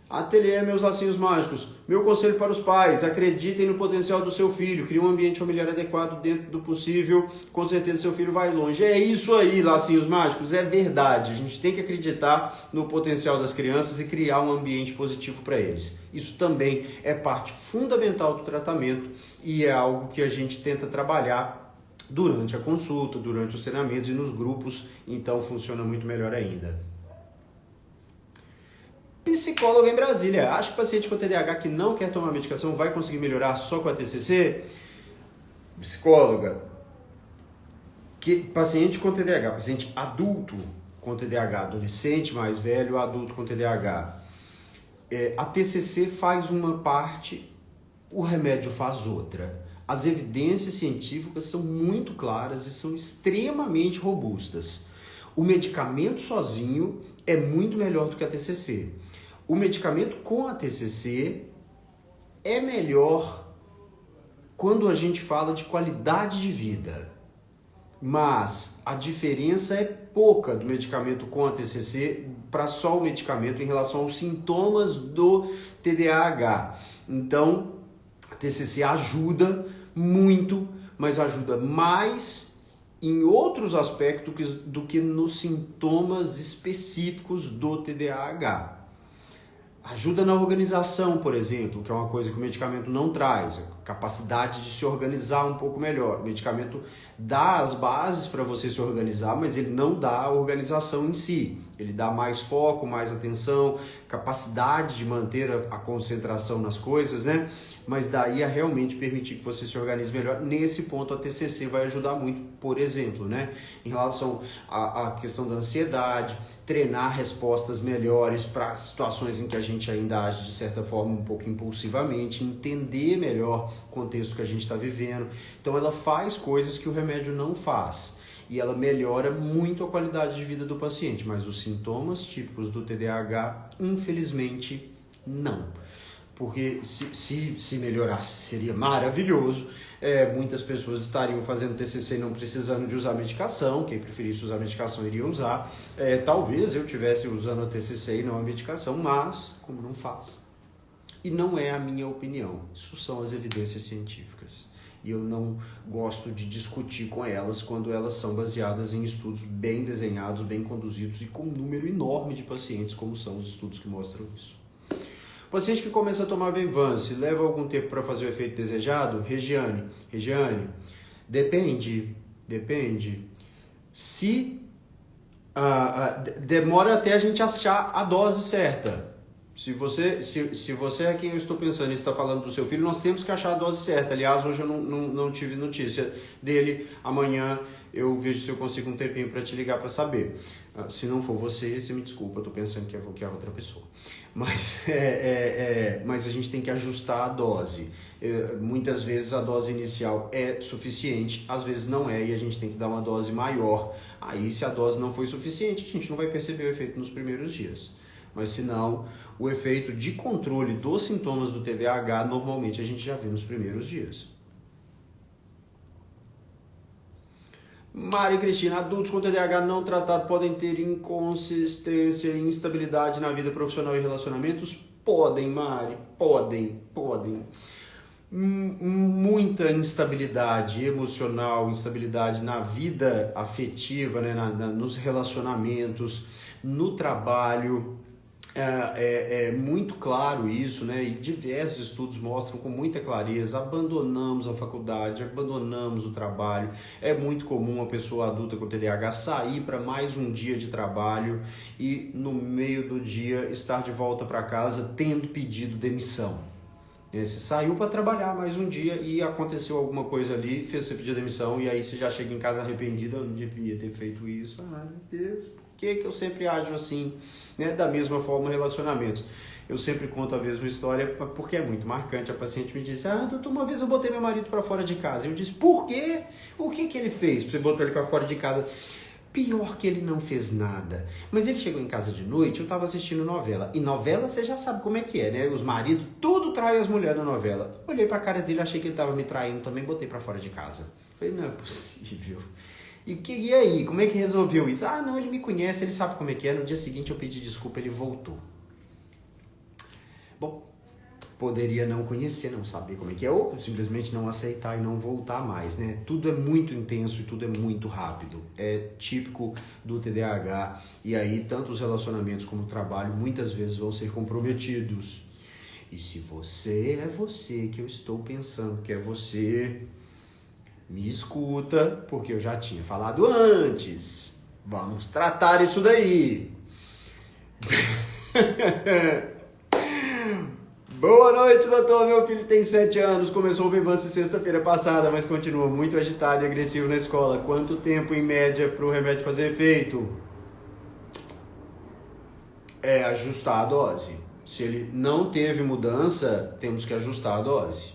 Speaker 1: Ateliê Meus Lacinhos Mágicos. Meu conselho para os pais: acreditem no potencial do seu filho, crie um ambiente familiar adequado dentro do possível, com certeza seu filho vai longe. É isso aí, Lacinhos Mágicos, é verdade. A gente tem que acreditar no potencial das crianças e criar um ambiente positivo para eles. Isso também é parte fundamental do tratamento e é algo que a gente tenta trabalhar durante a consulta, durante os treinamentos e nos grupos, então funciona muito melhor ainda. Psicólogo em Brasília. Acha que o paciente com TDAH que não quer tomar medicação vai conseguir melhorar só com a TCC? Psicóloga. Paciente com TDAH, paciente adulto com TDAH, adolescente mais velho, adulto com TDAH. A TCC faz uma parte, o remédio faz outra. As evidências científicas são muito claras e são extremamente robustas. O medicamento sozinho é muito melhor do que a TCC. O medicamento com a TCC é melhor quando a gente fala de qualidade de vida, mas a diferença é pouca do medicamento com a TCC para só o medicamento em relação aos sintomas do TDAH. Então, a TCC ajuda muito, mas ajuda mais em outros aspectos do que nos sintomas específicos do TDAH. Ajuda na organização, por exemplo, que é uma coisa que o medicamento não traz, a capacidade de se organizar um pouco melhor. O medicamento dá as bases para você se organizar, mas ele não dá a organização em si. Ele dá mais foco, mais atenção, capacidade de manter a concentração nas coisas, né? Mas daí a realmente permitir que você se organize melhor. Nesse ponto a TCC vai ajudar muito, por exemplo, né? Em relação à questão da ansiedade, treinar respostas melhores para situações em que a gente ainda age de certa forma um pouco impulsivamente, entender melhor o contexto que a gente está vivendo. Então ela faz coisas que o remédio não faz. E ela melhora muito a qualidade de vida do paciente, mas os sintomas típicos do TDAH, infelizmente, não. Porque se melhorasse seria maravilhoso, muitas pessoas estariam fazendo TCC não precisando de usar medicação, quem preferisse usar medicação iria usar, talvez eu estivesse usando a TCC e não a medicação, mas como não faz. E não é a minha opinião, isso são as evidências científicas. E eu não gosto de discutir com elas quando elas são baseadas em estudos bem desenhados, bem conduzidos e com um número enorme de pacientes, como são os estudos que mostram isso. O paciente que começa a tomar Venvance leva algum tempo para fazer o efeito desejado? Regiane, depende. Se demora até a gente achar a dose certa. Se você é quem eu estou pensando e está falando do seu filho, nós temos que achar a dose certa. Aliás, hoje eu não tive notícia dele. Amanhã eu vejo se eu consigo um tempinho para te ligar para saber. Se não for você me desculpa, eu estou pensando que é outra pessoa. Mas, mas a gente tem que ajustar a dose. Muitas vezes a dose inicial é suficiente, às vezes não é, e a gente tem que dar uma dose maior. Aí, se a dose não foi suficiente, a gente não vai perceber o efeito nos primeiros dias. Mas se não, o efeito de controle dos sintomas do TDAH, normalmente a gente já vê nos primeiros dias. Mari e Cristina, adultos com TDAH não tratado podem ter inconsistência e instabilidade na vida profissional e relacionamentos? Podem, Mari, podem. Muita instabilidade emocional, instabilidade na vida afetiva, né? Nos relacionamentos, no trabalho. É muito claro isso, né? E diversos estudos mostram com muita clareza. Abandonamos a faculdade, abandonamos o trabalho. É muito comum uma pessoa adulta com TDAH sair para mais um dia de trabalho e no meio do dia estar de volta para casa tendo pedido demissão. Você saiu para trabalhar mais um dia e aconteceu alguma coisa ali, fez você pedir demissão e aí você já chega em casa arrependido. Eu não devia ter feito isso. Ai, meu Deus, por que eu sempre ajo assim? Né? Da mesma forma, relacionamentos. Eu sempre conto a mesma história porque é muito marcante. A paciente me disse, doutor, uma vez eu botei meu marido para fora de casa. Eu disse, por quê? O que ele fez para você botar ele para fora de casa? Pior que ele não fez nada. Mas ele chegou em casa de noite, eu estava assistindo novela. E novela você já sabe como é que é, né? Os maridos, tudo trai as mulheres na novela. Olhei para a cara dele, achei que ele estava me traindo também, botei para fora de casa. Falei, não é possível. E aí, como é que resolveu isso? Não, ele me conhece, ele sabe como é que é. No dia seguinte eu pedi desculpa, ele voltou. Bom, poderia não conhecer, não saber como é que é, ou simplesmente não aceitar e não voltar mais, né? Tudo é muito intenso e tudo é muito rápido. É típico do TDAH. E aí, tanto os relacionamentos como o trabalho, muitas vezes vão ser comprometidos. E se você é você que eu estou pensando que é você... Me escuta, porque eu já tinha falado antes. Vamos tratar isso daí. Boa noite, doutor. Meu filho tem 7 anos. Começou o Venvance sexta-feira passada, mas continua muito agitado e agressivo na escola. Quanto tempo, em média, para o remédio fazer efeito? É ajustar a dose. Se ele não teve mudança, temos que ajustar a dose.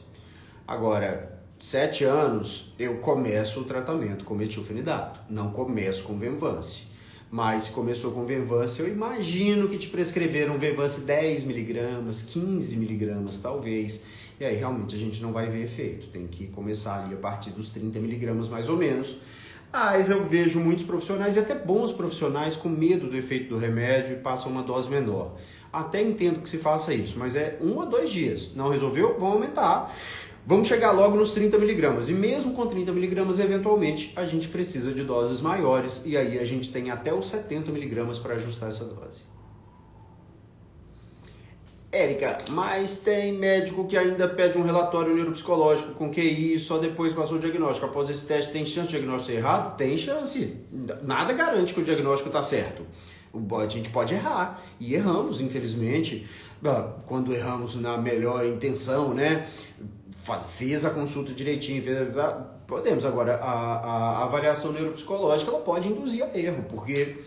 Speaker 1: Agora... 7 anos, eu começo o tratamento com metilfenidato, não começo com Venvance. Mas se começou com Venvance, eu imagino que te prescreveram Venvance 10mg, 15mg talvez. E aí realmente a gente não vai ver efeito, tem que começar ali a partir dos 30mg mais ou menos. Mas eu vejo muitos profissionais, e até bons profissionais, com medo do efeito do remédio e passam uma dose menor. Até entendo que se faça isso, mas é 1 a 2 dias. Não resolveu? Vão aumentar. Vamos chegar logo nos 30mg, e mesmo com 30mg, eventualmente, a gente precisa de doses maiores, e aí a gente tem até os 70mg para ajustar essa dose. Érica, mas tem médico que ainda pede um relatório neuropsicológico com QI, só depois passou o diagnóstico. Após esse teste, tem chance de diagnóstico ser errado? Tem chance. Nada garante que o diagnóstico está certo. A gente pode errar, e erramos, infelizmente. Quando erramos na melhor intenção, né? Fez a consulta direitinho, podemos. Agora, a avaliação neuropsicológica ela pode induzir a erro, porque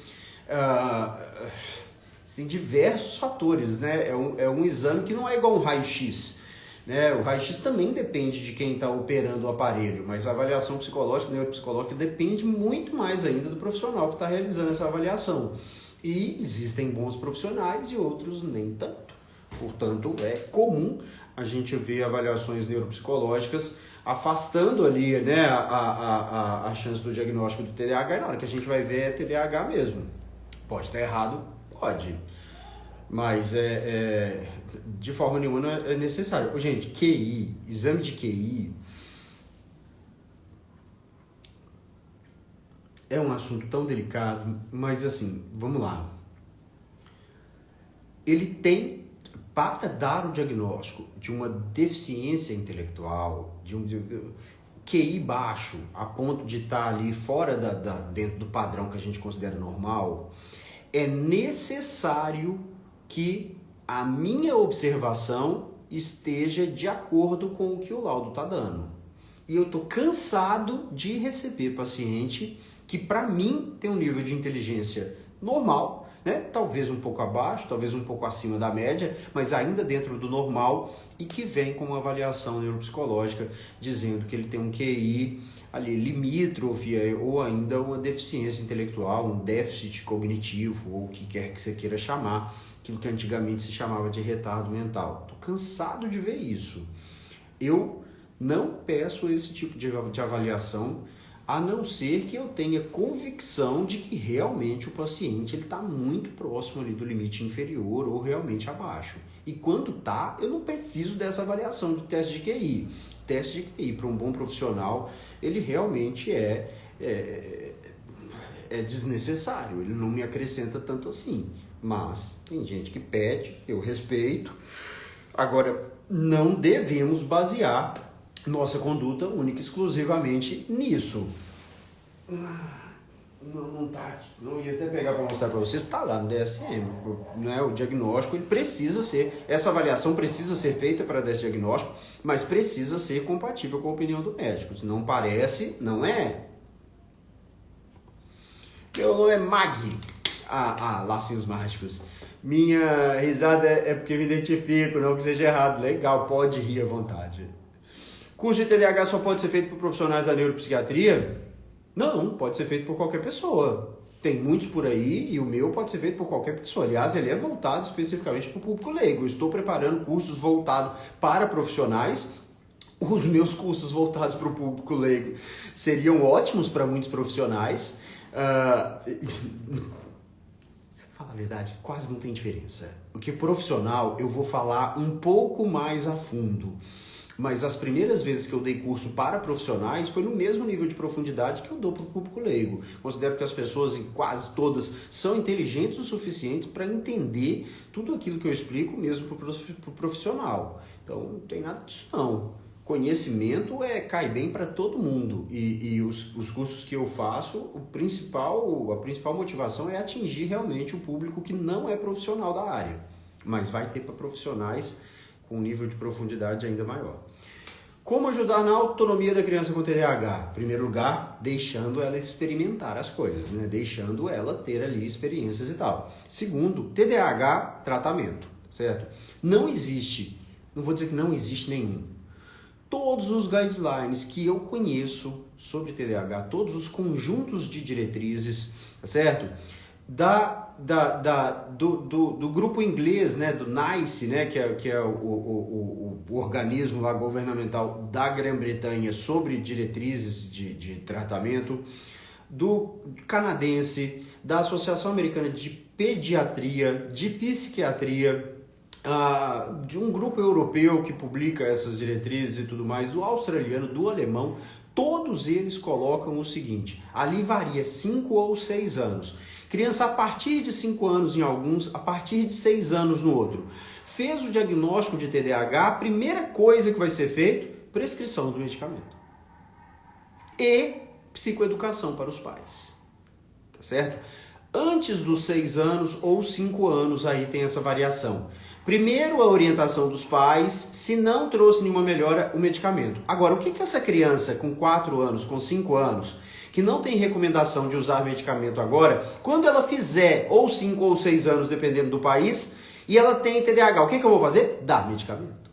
Speaker 1: tem diversos fatores, né? É um exame que não é igual um raio-x, né? O raio-x também depende de quem está operando o aparelho, mas a avaliação psicológica, neuropsicológica, depende muito mais ainda do profissional que está realizando essa avaliação. E existem bons profissionais e outros nem tanto. Portanto, é comum a gente ver avaliações neuropsicológicas afastando ali, né, a chance do diagnóstico do TDAH, e na hora que a gente vai ver é TDAH mesmo. Pode estar errado? Pode. Mas de forma nenhuma não é necessário. Gente, QI, exame de QI é um assunto tão delicado, mas assim, vamos lá. Ele tem, para dar o diagnóstico de uma deficiência intelectual, de um QI baixo, a ponto de estar ali fora dentro do padrão que a gente considera normal, é necessário que a minha observação esteja de acordo com o que o laudo está dando. E eu estou cansado de receber paciente que, para mim, tem um nível de inteligência normal, né? Talvez um pouco abaixo, talvez um pouco acima da média, mas ainda dentro do normal, e que vem com uma avaliação neuropsicológica dizendo que ele tem um QI ali limítrofe ou ainda uma deficiência intelectual, um déficit cognitivo, ou o que quer que você queira chamar, aquilo que antigamente se chamava de retardo mental. Estou cansado de ver isso. Eu não peço esse tipo de avaliação a não ser que eu tenha convicção de que realmente o paciente está muito próximo ali do limite inferior ou realmente abaixo. E quando tá, eu não preciso dessa avaliação do teste de QI. O teste de QI para um bom profissional, ele realmente é desnecessário, ele não me acrescenta tanto assim. Mas tem gente que pede, eu respeito. Agora, não devemos basear nossa conduta única e exclusivamente nisso. Não tá aqui, senão eu ia até pegar para mostrar para vocês, está lá no DSM, né? O diagnóstico, ele precisa ser, essa avaliação precisa ser feita para esse diagnóstico, mas precisa ser compatível com a opinião do médico, se não parece, não é. Meu nome é Mag, lacinhos mágicos, minha risada é porque me identifico, não que seja errado, legal, pode rir à vontade. Curso de TDAH só pode ser feito por profissionais da neuropsiquiatria? Não, pode ser feito por qualquer pessoa. Tem muitos por aí e o meu pode ser feito por qualquer pessoa. Aliás, ele é voltado especificamente para o público leigo. Eu estou preparando cursos voltados para profissionais. Os meus cursos voltados para o público leigo seriam ótimos para muitos profissionais. Fala a verdade, quase não tem diferença. O que profissional eu vou falar um pouco mais a fundo. Mas as primeiras vezes que eu dei curso para profissionais foi no mesmo nível de profundidade que eu dou para o público leigo. Considero que as pessoas, quase todas, são inteligentes o suficiente para entender tudo aquilo que eu explico mesmo para o profissional. Então não tem nada disso não. Conhecimento cai bem para todo mundo e os cursos que eu faço, a principal motivação é atingir realmente o público que não é profissional da área, mas vai ter para profissionais com um nível de profundidade ainda maior. Como ajudar na autonomia da criança com TDAH? Em primeiro lugar, deixando ela experimentar as coisas, né? Deixando ela ter ali experiências e tal. Segundo, TDAH, tratamento, certo? Não existe, não vou dizer que não existe nenhum. Todos os guidelines que eu conheço sobre TDAH, todos os conjuntos de diretrizes, certo? Do grupo inglês, né, do NICE, né, que é o organismo lá governamental da Grã-Bretanha sobre diretrizes de tratamento, do canadense, da Associação Americana de Pediatria, de Psiquiatria, de um grupo europeu que publica essas diretrizes e tudo mais, do australiano, do alemão, todos eles colocam o seguinte: ali varia 5 ou 6 anos. Criança a partir de 5 anos em alguns, a partir de 6 anos no outro. Fez o diagnóstico de TDAH, a primeira coisa que vai ser feita, prescrição do medicamento. E psicoeducação para os pais. Tá certo? Antes dos 6 anos ou 5 anos aí tem essa variação. Primeiro a orientação dos pais, se não trouxe nenhuma melhora, o medicamento. Agora, o que essa criança com 4 anos, com 5 anos, que não tem recomendação de usar medicamento agora, quando ela fizer ou 5 ou 6 anos, dependendo do país, e ela tem TDAH, o que eu vou fazer? Dar medicamento.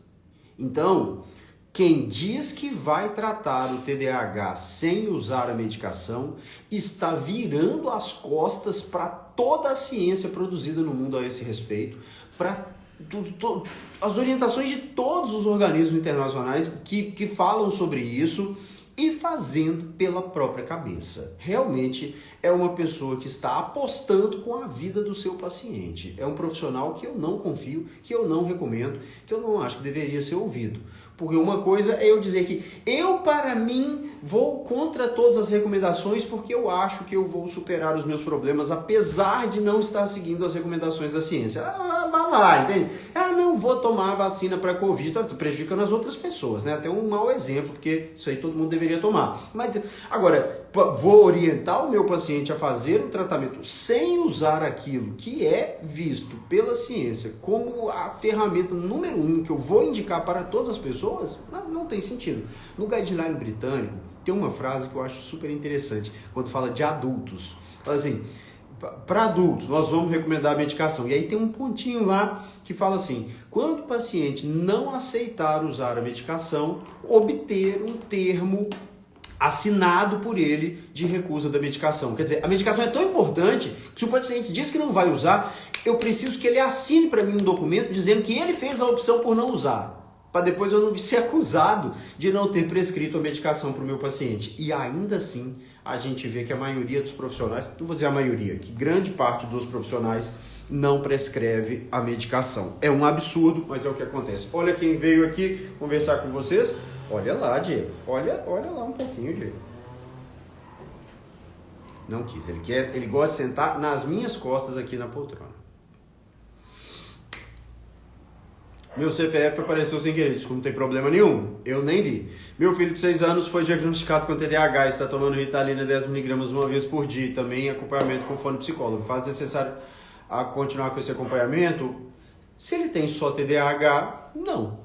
Speaker 1: Então, quem diz que vai tratar o TDAH sem usar a medicação, está virando as costas para toda a ciência produzida no mundo a esse respeito, para as orientações de todos os organismos internacionais que falam sobre isso, e fazendo pela própria cabeça. Realmente é uma pessoa que está apostando com a vida do seu paciente. É um profissional que eu não confio, que eu não recomendo, que eu não acho que deveria ser ouvido. Porque uma coisa é eu dizer que eu, para mim, vou contra todas as recomendações porque eu acho que eu vou superar os meus problemas, apesar de não estar seguindo as recomendações da ciência. Vai lá, entende? Não vou tomar a vacina para Covid, tá prejudicando as outras pessoas, né? Até um mau exemplo, porque isso aí todo mundo deveria tomar. Mas agora, vou orientar o meu paciente a fazer o tratamento sem usar aquilo que é visto pela ciência como a ferramenta número 1 que eu vou indicar para todas as pessoas? Não tem sentido. No guideline britânico, tem uma frase que eu acho super interessante, quando fala de adultos. Fala assim: para adultos, nós vamos recomendar a medicação. E aí tem um pontinho lá que fala assim: quando o paciente não aceitar usar a medicação, obter um termo assinado por ele de recusa da medicação. Quer dizer, a medicação é tão importante que se o paciente diz que não vai usar, eu preciso que ele assine para mim um documento dizendo que ele fez a opção por não usar. para depois eu não ser acusado de não ter prescrito a medicação para o meu paciente. E ainda assim, a gente vê que a maioria dos profissionais, não vou dizer a maioria, que grande parte dos profissionais não prescreve a medicação. É um absurdo, mas é o que acontece. Olha quem veio aqui conversar com vocês. Olha lá, Diego. Olha lá um pouquinho, Diego. Não quis. Ele gosta de sentar nas minhas costas aqui na poltrona. Meu CPF apareceu sem querer, não tem problema nenhum, eu nem vi. Meu filho de 6 anos foi diagnosticado com TDAH e está tomando Ritalina 10mg uma vez por dia e também acompanhamento com fonoaudiólogo. Faz necessário continuar com esse acompanhamento? Se ele tem só TDAH, não.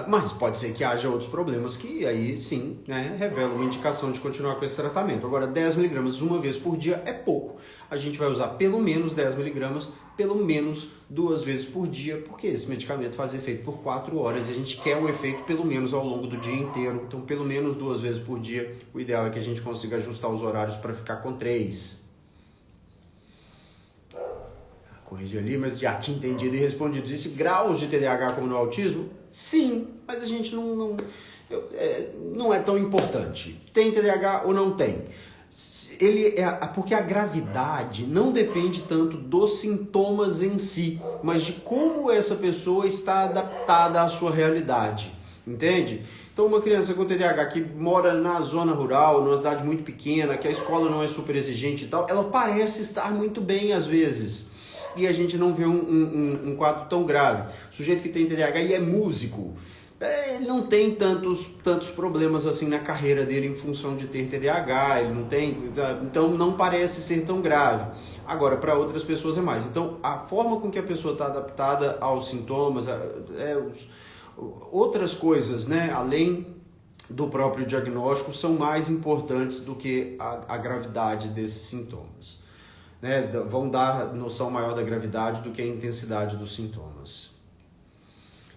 Speaker 1: Mas pode ser que haja outros problemas que aí sim, né, revelam uma indicação de continuar com esse tratamento. Agora 10mg uma vez por dia é pouco. A gente vai usar pelo menos 10mg, pelo menos 2 vezes por dia, porque esse medicamento faz efeito por 4 horas e a gente quer o efeito pelo menos ao longo do dia inteiro. Então pelo menos 2 vezes por dia. O ideal é que a gente consiga ajustar os horários para ficar com 3. Corrigi ali, mas já tinha entendido e respondido. Existe graus de TDAH como no autismo? Sim, mas a gente não é tão importante. Tem TDAH ou não tem? Porque a gravidade não depende tanto dos sintomas em si, mas de como essa pessoa está adaptada à sua realidade, entende? Então uma criança com TDAH que mora na zona rural, numa cidade muito pequena, que a escola não é super exigente e tal, ela parece estar muito bem às vezes. E a gente não vê um quadro tão grave. O sujeito que tem TDAH e é músico, ele não tem tantos problemas assim na carreira dele em função de ter TDAH, ele não tem, então não parece ser tão grave. Agora, para outras pessoas é mais. Então, a forma com que a pessoa está adaptada aos sintomas, outras coisas, né, além do próprio diagnóstico, são mais importantes do que a gravidade desses sintomas. Né, vão dar noção maior da gravidade do que a intensidade dos sintomas.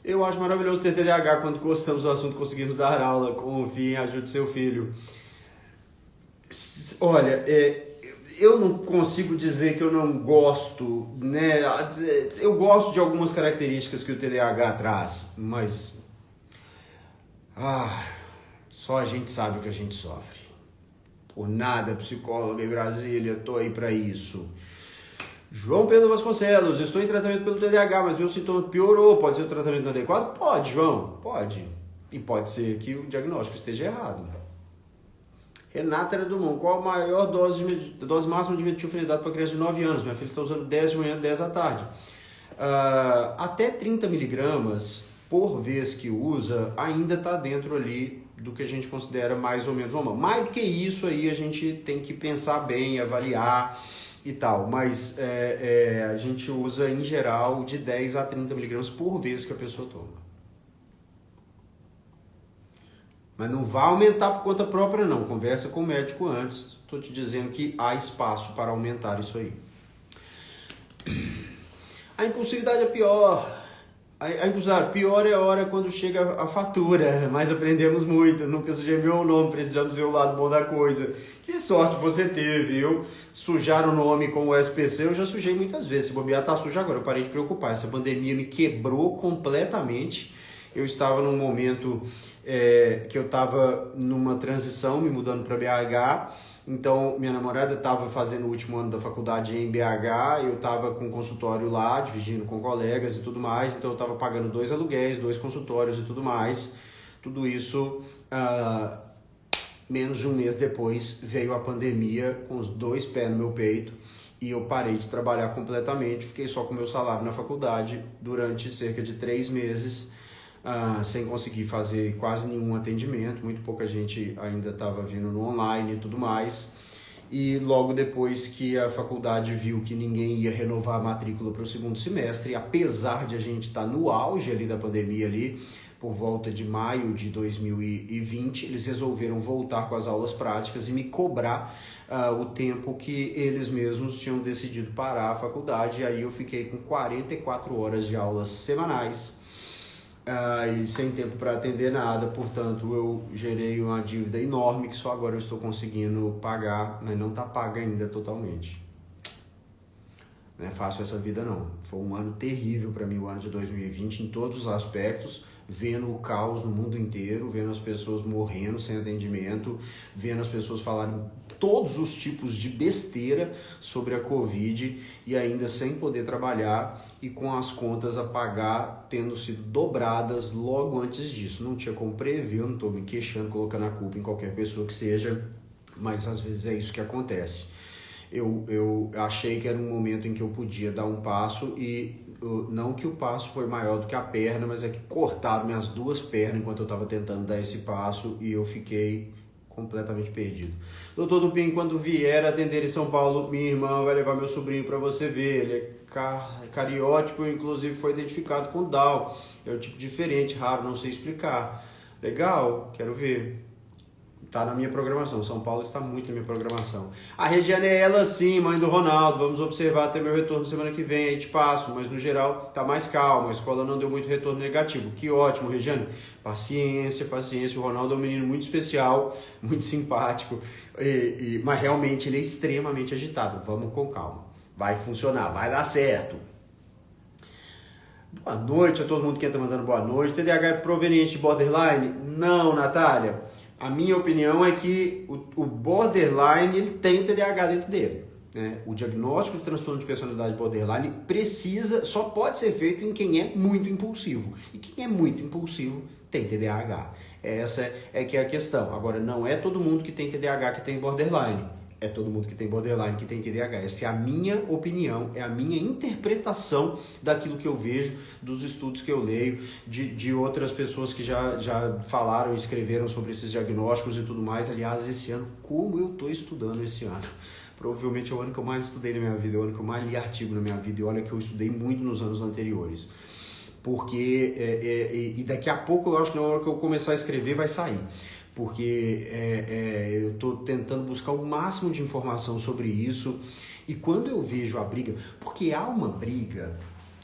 Speaker 1: Eu acho maravilhoso ter TDAH. Quando gostamos do assunto, conseguimos dar aula. Confie, ajude seu filho. Olha, eu não consigo dizer que eu não gosto, né? Eu gosto de algumas características que o TDAH traz, mas só a gente sabe o que a gente sofre. Por nada, psicóloga em Brasília, tô aí para isso. João Pedro Vasconcelos, estou em tratamento pelo TDAH, mas meu sintoma piorou. Pode ser o tratamento inadequado? Pode, João, pode. E pode ser que o diagnóstico esteja errado. Renata Dumont, qual a maior dose máxima de metilfenidato para criança de 9 anos? Minha filha está usando 10 de manhã, 10 à tarde. Até 30mg por vez que usa, ainda está dentro ali do que a gente considera mais ou menos normal. Mais do que isso aí a gente tem que pensar bem, avaliar e tal, mas a gente usa em geral de 10 a 30mg por vez que a pessoa toma. Mas não vai aumentar por conta própria não, conversa com o médico antes, estou te dizendo que há espaço para aumentar isso aí. A impulsividade é pior. A impulsividade pior é a hora quando chega a fatura, mas aprendemos muito, nunca sujei meu nome, precisamos ver o lado bom da coisa. Que sorte você teve, eu sujar o nome com o SPC, eu já sujei muitas vezes, se bobear tá sujo agora, eu parei de preocupar, essa pandemia me quebrou completamente, eu estava num momento que eu estava numa transição, me mudando para BH, então minha namorada estava fazendo o último ano da faculdade em BH, eu estava com um consultório lá, dividindo com colegas e tudo mais, então eu estava pagando 2 aluguéis, 2 consultórios e tudo mais, tudo isso... Menos de um mês depois veio a pandemia com os 2 pés no meu peito e eu parei de trabalhar completamente, fiquei só com o meu salário na faculdade durante cerca de 3 meses, sem conseguir fazer quase nenhum atendimento, muito pouca gente ainda estava vindo no online e tudo mais. E logo depois que a faculdade viu que ninguém ia renovar a matrícula para o 2º semestre, apesar de a gente estar no auge ali da pandemia ali, por volta de maio de 2020, eles resolveram voltar com as aulas práticas e me cobrar o tempo que eles mesmos tinham decidido parar a faculdade. E aí eu fiquei com 44 horas de aulas semanais e sem tempo para atender nada, portanto eu gerei uma dívida enorme que só agora eu estou conseguindo pagar, mas não está paga ainda totalmente. Não é fácil essa vida não. Foi um ano terrível para mim, o ano de 2020, em todos os aspectos, vendo o caos no mundo inteiro, vendo as pessoas morrendo sem atendimento, vendo as pessoas falarem todos os tipos de besteira sobre a Covid e ainda sem poder trabalhar e com as contas a pagar tendo sido dobradas logo antes disso. Não tinha como prever, eu não estou me queixando, colocando a culpa em qualquer pessoa que seja, mas às vezes é isso que acontece. Eu achei que era um momento em que eu podia dar um passo e não que o passo foi maior do que a perna, mas é que cortaram minhas duas pernas enquanto eu estava tentando dar esse passo e eu fiquei completamente perdido. Doutor Dupin, quando vier atender em São Paulo, minha irmã vai levar meu sobrinho para você ver. Ele é cariótipo, inclusive foi identificado com Down. É um tipo diferente, raro, não sei explicar. Legal, quero ver. Tá na minha programação, São Paulo está muito na minha programação. A Regiane é ela sim, mãe do Ronaldo, vamos observar até meu retorno semana que vem, aí te passo, mas no geral tá mais calma, a escola não deu muito retorno negativo. Que ótimo, Regiane, paciência, o Ronaldo é um menino muito especial, muito simpático, mas realmente ele é extremamente agitado, vamos com calma, vai funcionar, vai dar certo. Boa noite a todo mundo que está mandando boa noite. TDAH é proveniente de borderline? Não, Natália. A minha opinião é que o borderline ele tem o TDAH dentro dele. Né? O diagnóstico de transtorno de personalidade borderline só pode ser feito em quem é muito impulsivo. E quem é muito impulsivo tem TDAH. Essa é que é a questão. Agora, não é todo mundo que tem TDAH que tem borderline. É todo mundo que tem borderline que tem TDAH. Essa é a minha opinião, é a minha interpretação daquilo que eu vejo, dos estudos que eu leio, de outras pessoas que já falaram e escreveram sobre esses diagnósticos e tudo mais. Aliás, esse ano, como eu estou estudando esse ano? Provavelmente é o ano que eu mais estudei na minha vida, é o ano que eu mais li artigo na minha vida, e olha que eu estudei muito nos anos anteriores. Porque, e daqui a pouco eu acho que na hora que eu começar a escrever vai sair. Porque eu estou tentando buscar o máximo de informação sobre isso, e quando eu vejo a briga, porque há uma briga,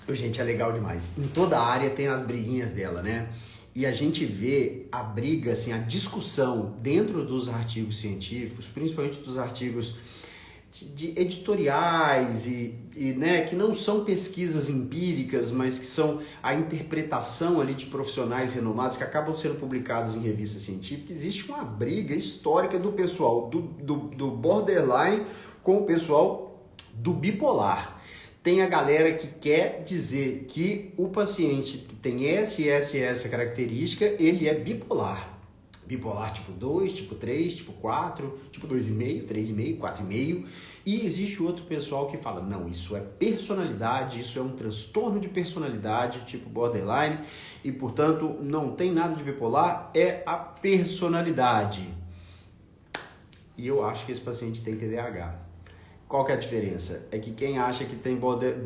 Speaker 1: gente, é legal demais, em toda área tem as briguinhas dela, né? E a gente vê a briga, assim, a discussão dentro dos artigos científicos, principalmente dos artigos de editoriais né, que não são pesquisas empíricas, mas que são a interpretação ali de profissionais renomados que acabam sendo publicados em revistas científicas. Existe uma briga histórica do pessoal do borderline com o pessoal do bipolar. Tem a galera que quer dizer que o paciente que tem essa característica, ele é bipolar. Bipolar tipo 2, tipo 3, tipo 4, tipo 2,5, 3,5, 4,5. E existe outro pessoal que fala, não, isso é personalidade, isso é um transtorno de personalidade, tipo borderline, e portanto não tem nada de bipolar, é a personalidade. E eu acho que esse paciente tem TDAH. Qual que é a diferença? É que quem acha que tem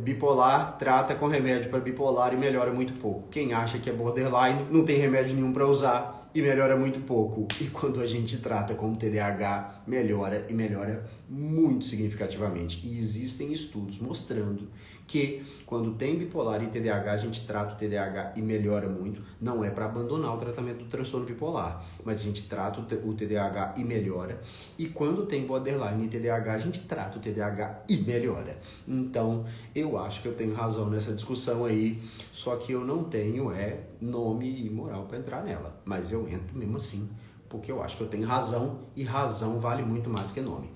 Speaker 1: bipolar trata com remédio para bipolar e melhora muito pouco. Quem acha que é borderline não tem remédio nenhum para usar e melhora muito pouco. E quando a gente trata como TDAH, melhora e melhora muito significativamente. E existem estudos mostrando que quando tem bipolar e TDAH, a gente trata o TDAH e melhora muito. Não é para abandonar o tratamento do transtorno bipolar, mas a gente trata o TDAH e melhora. E quando tem borderline e TDAH, a gente trata o TDAH e melhora. Então, eu acho que eu tenho razão nessa discussão aí, só que eu não tenho nome e moral para entrar nela. Mas eu entro mesmo assim, porque eu acho que eu tenho razão e razão vale muito mais do que nome.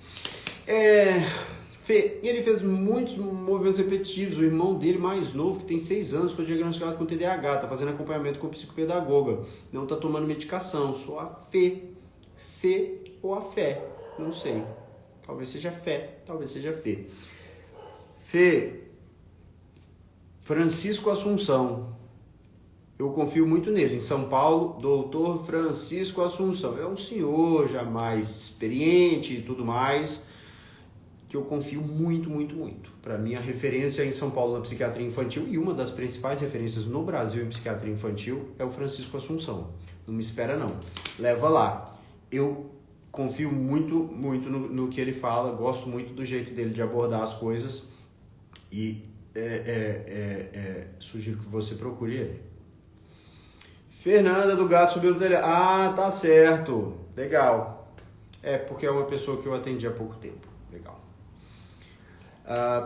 Speaker 1: Fê, ele fez muitos movimentos repetitivos. O irmão dele mais novo, que tem 6 anos, foi diagnosticado com TDAH, tá fazendo acompanhamento com psicopedagoga, não tá tomando medicação, só a Fê ou a fé, não sei. Talvez seja fé, talvez seja Fê. Fê, Francisco Assunção, eu confio muito nele. Em São Paulo, doutor Francisco Assunção. É um senhor já mais experiente e tudo mais, que eu confio muito, muito, muito. Para mim, a referência em São Paulo na psiquiatria infantil e uma das principais referências no Brasil em psiquiatria infantil é o Francisco Assunção. Não me espera, não. Leva lá. Eu confio muito, muito no que ele fala, gosto muito do jeito dele de abordar as coisas e sugiro que você procure ele. Fernanda do Gato subiu do telhado. Ah, tá certo. Legal. Porque é uma pessoa que eu atendi há pouco tempo. Legal.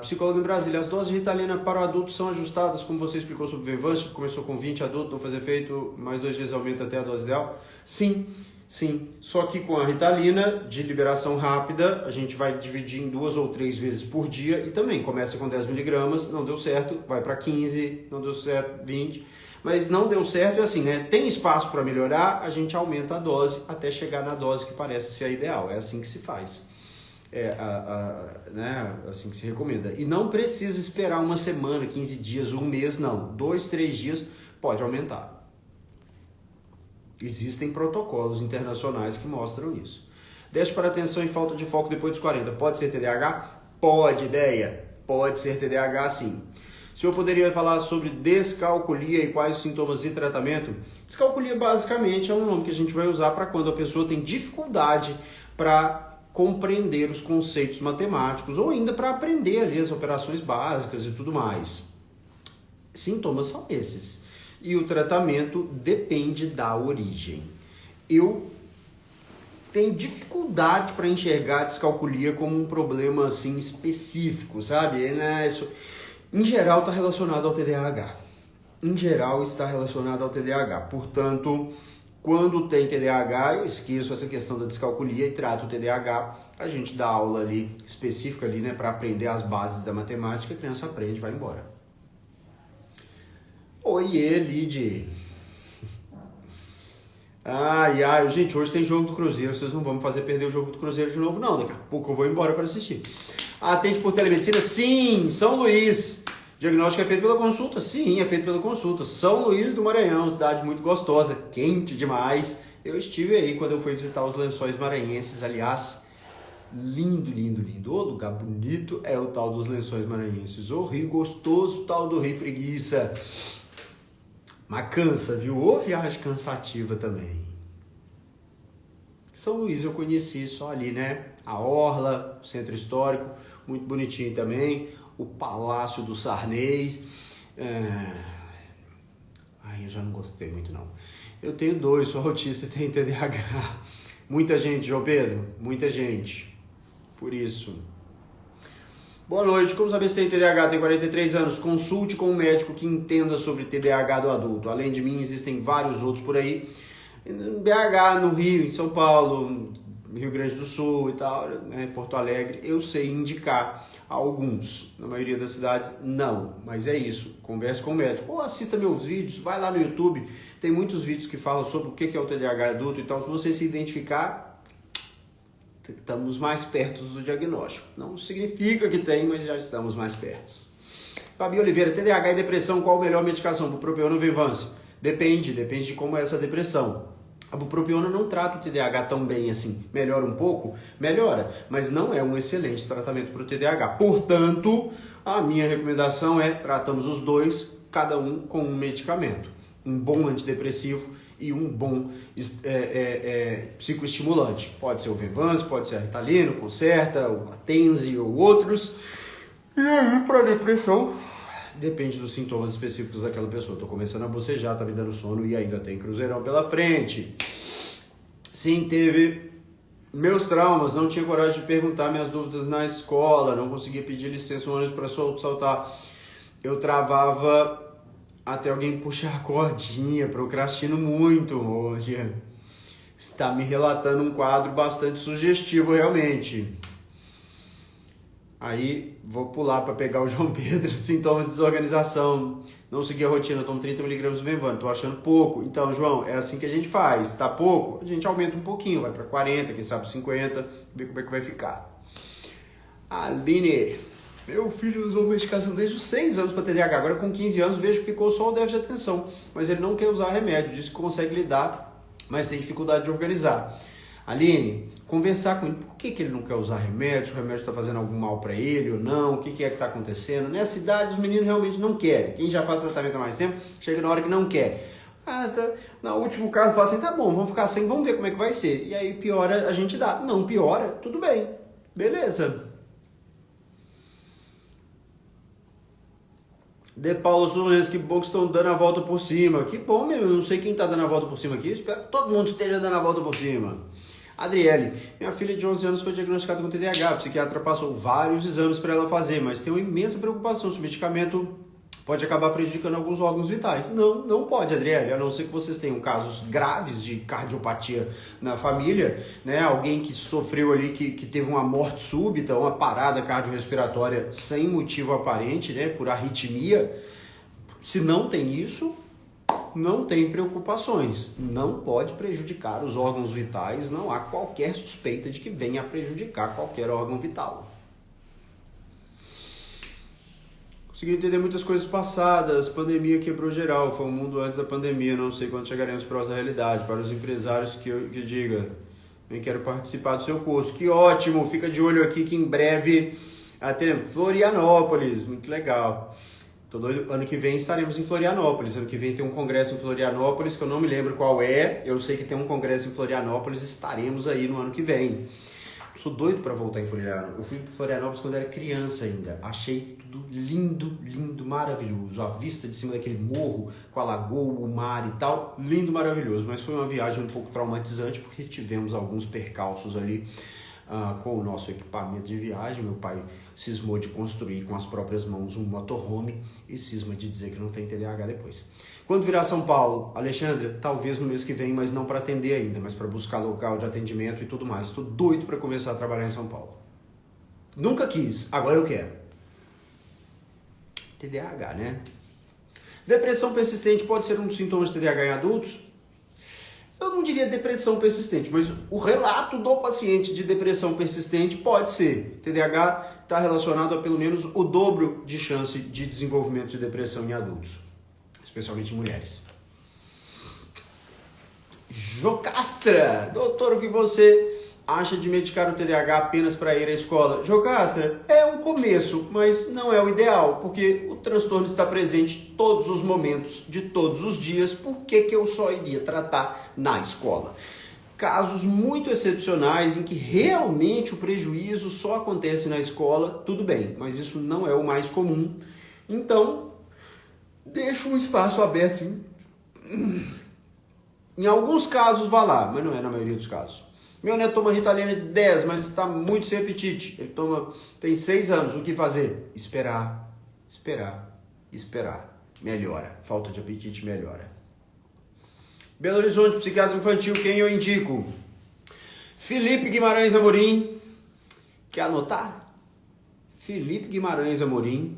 Speaker 1: Psicólogo em Brasília, as doses de Ritalina para o adulto são ajustadas, como você explicou sobre o Venvance, começou com 20 adultos, não faz efeito, mais 2 dias aumenta até a dose ideal? Sim, só que com a Ritalina de liberação rápida, a gente vai dividir em 2 ou 3 vezes por dia e também começa com 10 miligramas, não deu certo, vai para 15, não deu certo, 20, mas não deu certo, é assim, né? Tem espaço para melhorar, a gente aumenta a dose até chegar na dose que parece ser a ideal, é assim que se faz. Né, assim que se recomenda. E não precisa esperar uma semana, 15 dias, um mês, não. 2, 3 dias pode aumentar. Existem protocolos internacionais que mostram isso. Déficit para atenção e falta de foco depois dos 40. Pode ser TDAH? Pode, ideia. Pode ser TDAH, sim. O senhor poderia falar sobre descalculia e quais os sintomas e tratamento? Descalculia basicamente é um nome que a gente vai usar para quando a pessoa tem dificuldade para compreender os conceitos matemáticos ou ainda para aprender ali as operações básicas e tudo mais. Sintomas são esses. E o tratamento depende da origem. Eu tenho dificuldade para enxergar a descalculia como um problema assim específico, sabe? Em geral está relacionado ao TDAH. Em geral está relacionado ao TDAH. Portanto, quando tem TDAH, eu esqueço essa questão da descalculia e trato o TDAH. A gente dá aula ali, específica ali, né, para aprender as bases da matemática, a criança aprende e vai embora. Oiê, Lid. Gente, hoje tem jogo do Cruzeiro, vocês não vão me fazer perder o jogo do Cruzeiro de novo, não. Daqui a pouco eu vou embora para assistir. Atende por telemedicina? Sim, São Luís. Diagnóstico é feito pela consulta? Sim, é feito pela consulta. São Luís do Maranhão, cidade muito gostosa, quente demais. Eu estive aí quando eu fui visitar os Lençóis Maranhenses, aliás, lindo, lindo, lindo. O lugar bonito é o tal dos Lençóis Maranhenses. O Rio gostoso, o tal do Rio Preguiça. Mas cansa, viu? Ou viagem cansativa também. São Luís eu conheci só ali, né? A Orla, o Centro Histórico, muito bonitinho também. O Palácio do Sarney. Eu já não gostei muito, não. Eu tenho 2, sou autista e tenho TDAH. Muita gente, João Pedro, muita gente. Por isso. Boa noite, como saber se tem TDAH? Tem 43 anos. Consulte com um médico que entenda sobre TDAH do adulto. Além de mim, existem vários outros por aí. BH, no Rio, em São Paulo, Rio Grande do Sul e tal, né, Porto Alegre, eu sei indicar alguns. Na maioria das cidades, não. Mas é isso, converse com o médico. Ou assista meus vídeos, vai lá no YouTube, tem muitos vídeos que falam sobre o que é o TDAH adulto e tal. Se você se identificar, estamos mais perto do diagnóstico. Não significa que tem, mas já estamos mais perto. Fabi Oliveira, TDAH e depressão, qual a melhor medicação? Bupropiona ou Venvance? Depende de como é essa depressão. A bupropiona não trata o TDAH tão bem assim. Melhora um pouco? Melhora, mas não é um excelente tratamento para o TDAH. Portanto, a minha recomendação é tratamos os dois, cada um com um medicamento. Um bom antidepressivo e um bom psicoestimulante. Pode ser o Venvance, pode ser a Ritalina, o Concerta, o Atenzi ou outros. E aí, para depressão, depende dos sintomas específicos daquela pessoa. Estou começando a bocejar, tá me dando sono e ainda tem Cruzeirão pela frente. Sim, teve meus traumas, não tinha coragem de perguntar minhas dúvidas na escola, não conseguia pedir licença um ônibus para saltar. Eu travava até alguém puxar a cordinha, procrastino muito hoje. Está me relatando um quadro bastante sugestivo realmente. Aí vou pular para pegar o João Pedro. Sintomas de desorganização. Não segui a rotina, tomo 30 mg do Venvance, tô achando pouco. Então, João, é assim que a gente faz. Tá pouco? A gente aumenta um pouquinho, vai para 40, quem sabe 50, ver como é que vai ficar. Aline, meu filho usou medicação desde os 6 anos para TDAH. Agora com 15 anos vejo que ficou só o déficit de atenção. Mas ele não quer usar remédio, diz que consegue lidar, mas tem dificuldade de organizar. Aline, conversar com ele, por que ele não quer usar remédio? O remédio está fazendo algum mal para ele ou não? O que é que está acontecendo? Nessa idade, os meninos realmente não querem. Quem já faz tratamento há mais tempo, chega na hora que não quer. No último caso, fala assim, tá bom, vamos ficar assim, vamos ver como é que vai ser. E aí piora, a gente dá. Não piora, tudo bem, beleza. De Paulo Sorrens, que bom que estão dando a volta por cima. Que bom mesmo, eu não sei quem está dando a volta por cima aqui, espero que todo mundo esteja dando a volta por cima. Adriele, minha filha de 11 anos foi diagnosticada com TDAH. O psiquiatra passou vários exames para ela fazer, mas tem uma imensa preocupação se o medicamento pode acabar prejudicando alguns órgãos vitais. Não pode, Adriele, a não ser que vocês tenham casos graves de cardiopatia na família, né? Alguém que sofreu ali, que teve uma morte súbita, uma parada cardiorrespiratória sem motivo aparente, né? Por arritmia. Se não tem isso, não tem preocupações. Não pode prejudicar os órgãos vitais, não há qualquer suspeita de que venha a prejudicar qualquer órgão vital. Consegui entender muitas coisas passadas, pandemia quebrou geral, foi um mundo antes da pandemia, não sei quando chegaremos próximo da realidade. Para os empresários que diga, eu quero participar do seu curso. Que ótimo, fica de olho aqui que em breve teremos Florianópolis, muito legal. Ano que vem estaremos em Florianópolis, ano que vem tem um congresso em Florianópolis, que eu não me lembro qual é, eu sei que tem um congresso em Florianópolis, estaremos aí no ano que vem. Sou doido para voltar em Florianópolis. Eu fui para Florianópolis quando era criança ainda. Achei tudo lindo, lindo, maravilhoso. A vista de cima daquele morro, com a lagoa, o mar e tal, lindo, maravilhoso. Mas foi uma viagem um pouco traumatizante, porque tivemos alguns percalços ali com o nosso equipamento de viagem. Meu pai cismou de construir com as próprias mãos um motorhome e cisma de dizer que não tem TDAH depois. Quando virar São Paulo, Alexandre, talvez no mês que vem, mas não para atender ainda, mas para buscar local de atendimento e tudo mais. Estou doido para começar a trabalhar em São Paulo. Nunca quis, agora eu quero. TDAH, né? Depressão persistente pode ser um dos sintomas de TDAH em adultos? Eu não diria depressão persistente, mas o relato do paciente de depressão persistente pode ser. TDAH está relacionado a pelo menos o dobro de chance de desenvolvimento de depressão em adultos, especialmente em mulheres. Jocastra, doutor, o que você acha de medicar o TDAH apenas para ir à escola? Jocastra, é um começo, mas não é o ideal, porque o transtorno está presente todos os momentos, de todos os dias. Por que eu só iria tratar na escola? Casos muito excepcionais em que realmente o prejuízo só acontece na escola, tudo bem, mas isso não é o mais comum. Então, deixa um espaço aberto. Em alguns casos, vá lá, mas não é na maioria dos casos. Meu neto toma Ritalina de 10, mas está muito sem apetite. Ele tem 6 anos. O que fazer? Esperar. Melhora. Falta de apetite melhora. Belo Horizonte, psiquiatra infantil, quem eu indico? Felipe Guimarães Amorim. Quer anotar? Felipe Guimarães Amorim,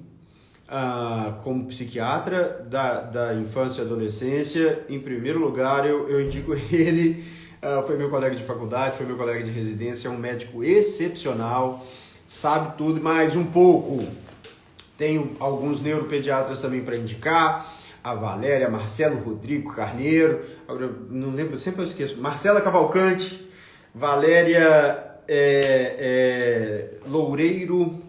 Speaker 1: como psiquiatra da infância e adolescência. Em primeiro lugar, eu indico ele. Foi meu colega de faculdade, foi meu colega de residência, é um médico excepcional, sabe tudo, mais um pouco. Tenho alguns neuropediatras também para indicar, a Valéria, Marcelo Rodrigo Carneiro, agora não lembro, sempre eu esqueço, Marcela Cavalcante, Valéria Loureiro,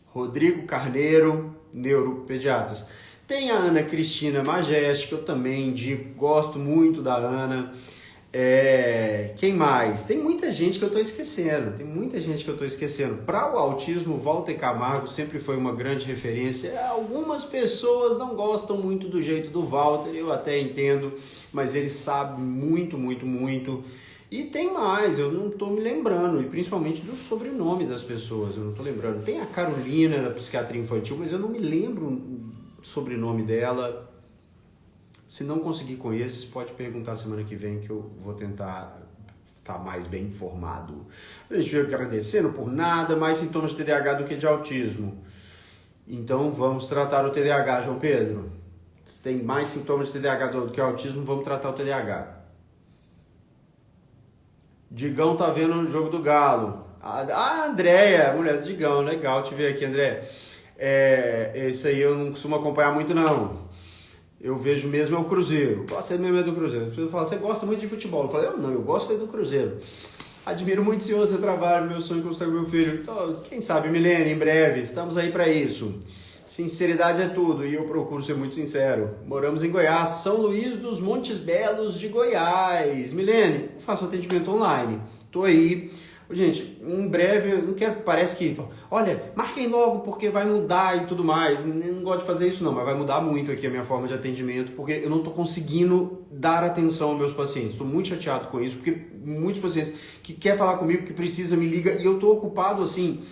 Speaker 1: Rodrigo Carneiro, neuropediatras. Tem a Ana Cristina Majeste, que eu também indico, gosto muito da Ana. Quem mais? Tem muita gente que eu estou esquecendo. Para o autismo, Walter Camargo sempre foi uma grande referência. Algumas pessoas não gostam muito do jeito do Walter, eu até entendo, mas ele sabe muito, muito, muito. E tem mais, eu não estou me lembrando, e principalmente do sobrenome das pessoas, eu não estou lembrando. Tem a Carolina, da psiquiatria infantil, mas eu não me lembro o sobrenome dela. Se não conseguir com esses, pode perguntar semana que vem que eu vou tentar estar mais bem informado. A gente veio agradecendo por nada, mais sintomas de TDAH do que de autismo. Então vamos tratar o TDAH, João Pedro. Se tem mais sintomas de TDAH do que autismo, vamos tratar o TDAH. Digão tá vendo o jogo do Galo. Andréia, mulher do Digão, legal te ver aqui, André. Esse aí eu não costumo acompanhar muito, não. Eu vejo mesmo é o Cruzeiro. Gosto mesmo do Cruzeiro. As pessoas falam, você gosta muito de futebol. Eu falo, eu gosto do Cruzeiro. Admiro muito o senhor, seu trabalho, meu sonho é conseguir meu filho. Então, quem sabe, Milene, em breve, estamos aí para isso. Sinceridade é tudo e eu procuro ser muito sincero. Moramos em Goiás, São Luís dos Montes Belos de Goiás. Milene, faço atendimento online. Tô aí. Gente, em breve, eu não quero, parece que, olha, marquem logo porque vai mudar e tudo mais. Eu não gosto de fazer isso não, mas vai mudar muito aqui a minha forma de atendimento, porque eu não estou conseguindo dar atenção aos meus pacientes. Estou muito chateado com isso, porque muitos pacientes que querem falar comigo, que precisa, me liga, e eu estou ocupado assim.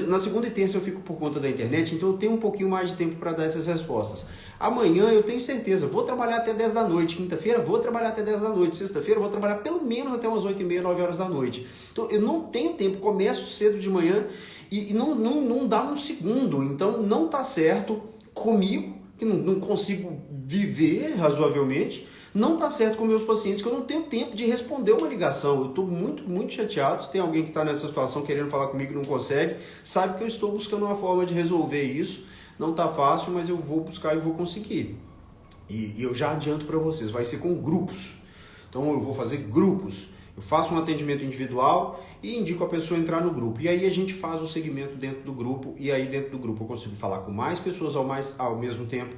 Speaker 1: Na segunda e terça eu fico por conta da internet, então eu tenho um pouquinho mais de tempo para dar essas respostas. Amanhã eu tenho certeza, vou trabalhar até 10 da noite, quinta-feira vou trabalhar até 10 da noite, sexta-feira vou trabalhar pelo menos até umas 8h30, 9 horas da noite. Então eu não tenho tempo, começo cedo de manhã e não dá um segundo, então não está certo comigo, que não consigo viver razoavelmente. Não está certo com meus pacientes, que eu não tenho tempo de responder uma ligação. Eu estou muito, muito chateado. Se tem alguém que está nessa situação querendo falar comigo e não consegue, sabe que eu estou buscando uma forma de resolver isso. Não está fácil, mas eu vou buscar e vou conseguir. E eu já adianto para vocês, vai ser com grupos. Então eu vou fazer grupos. Eu faço um atendimento individual e indico a pessoa a entrar no grupo. E aí a gente faz o segmento dentro do grupo. E aí dentro do grupo eu consigo falar com mais pessoas ao mesmo tempo.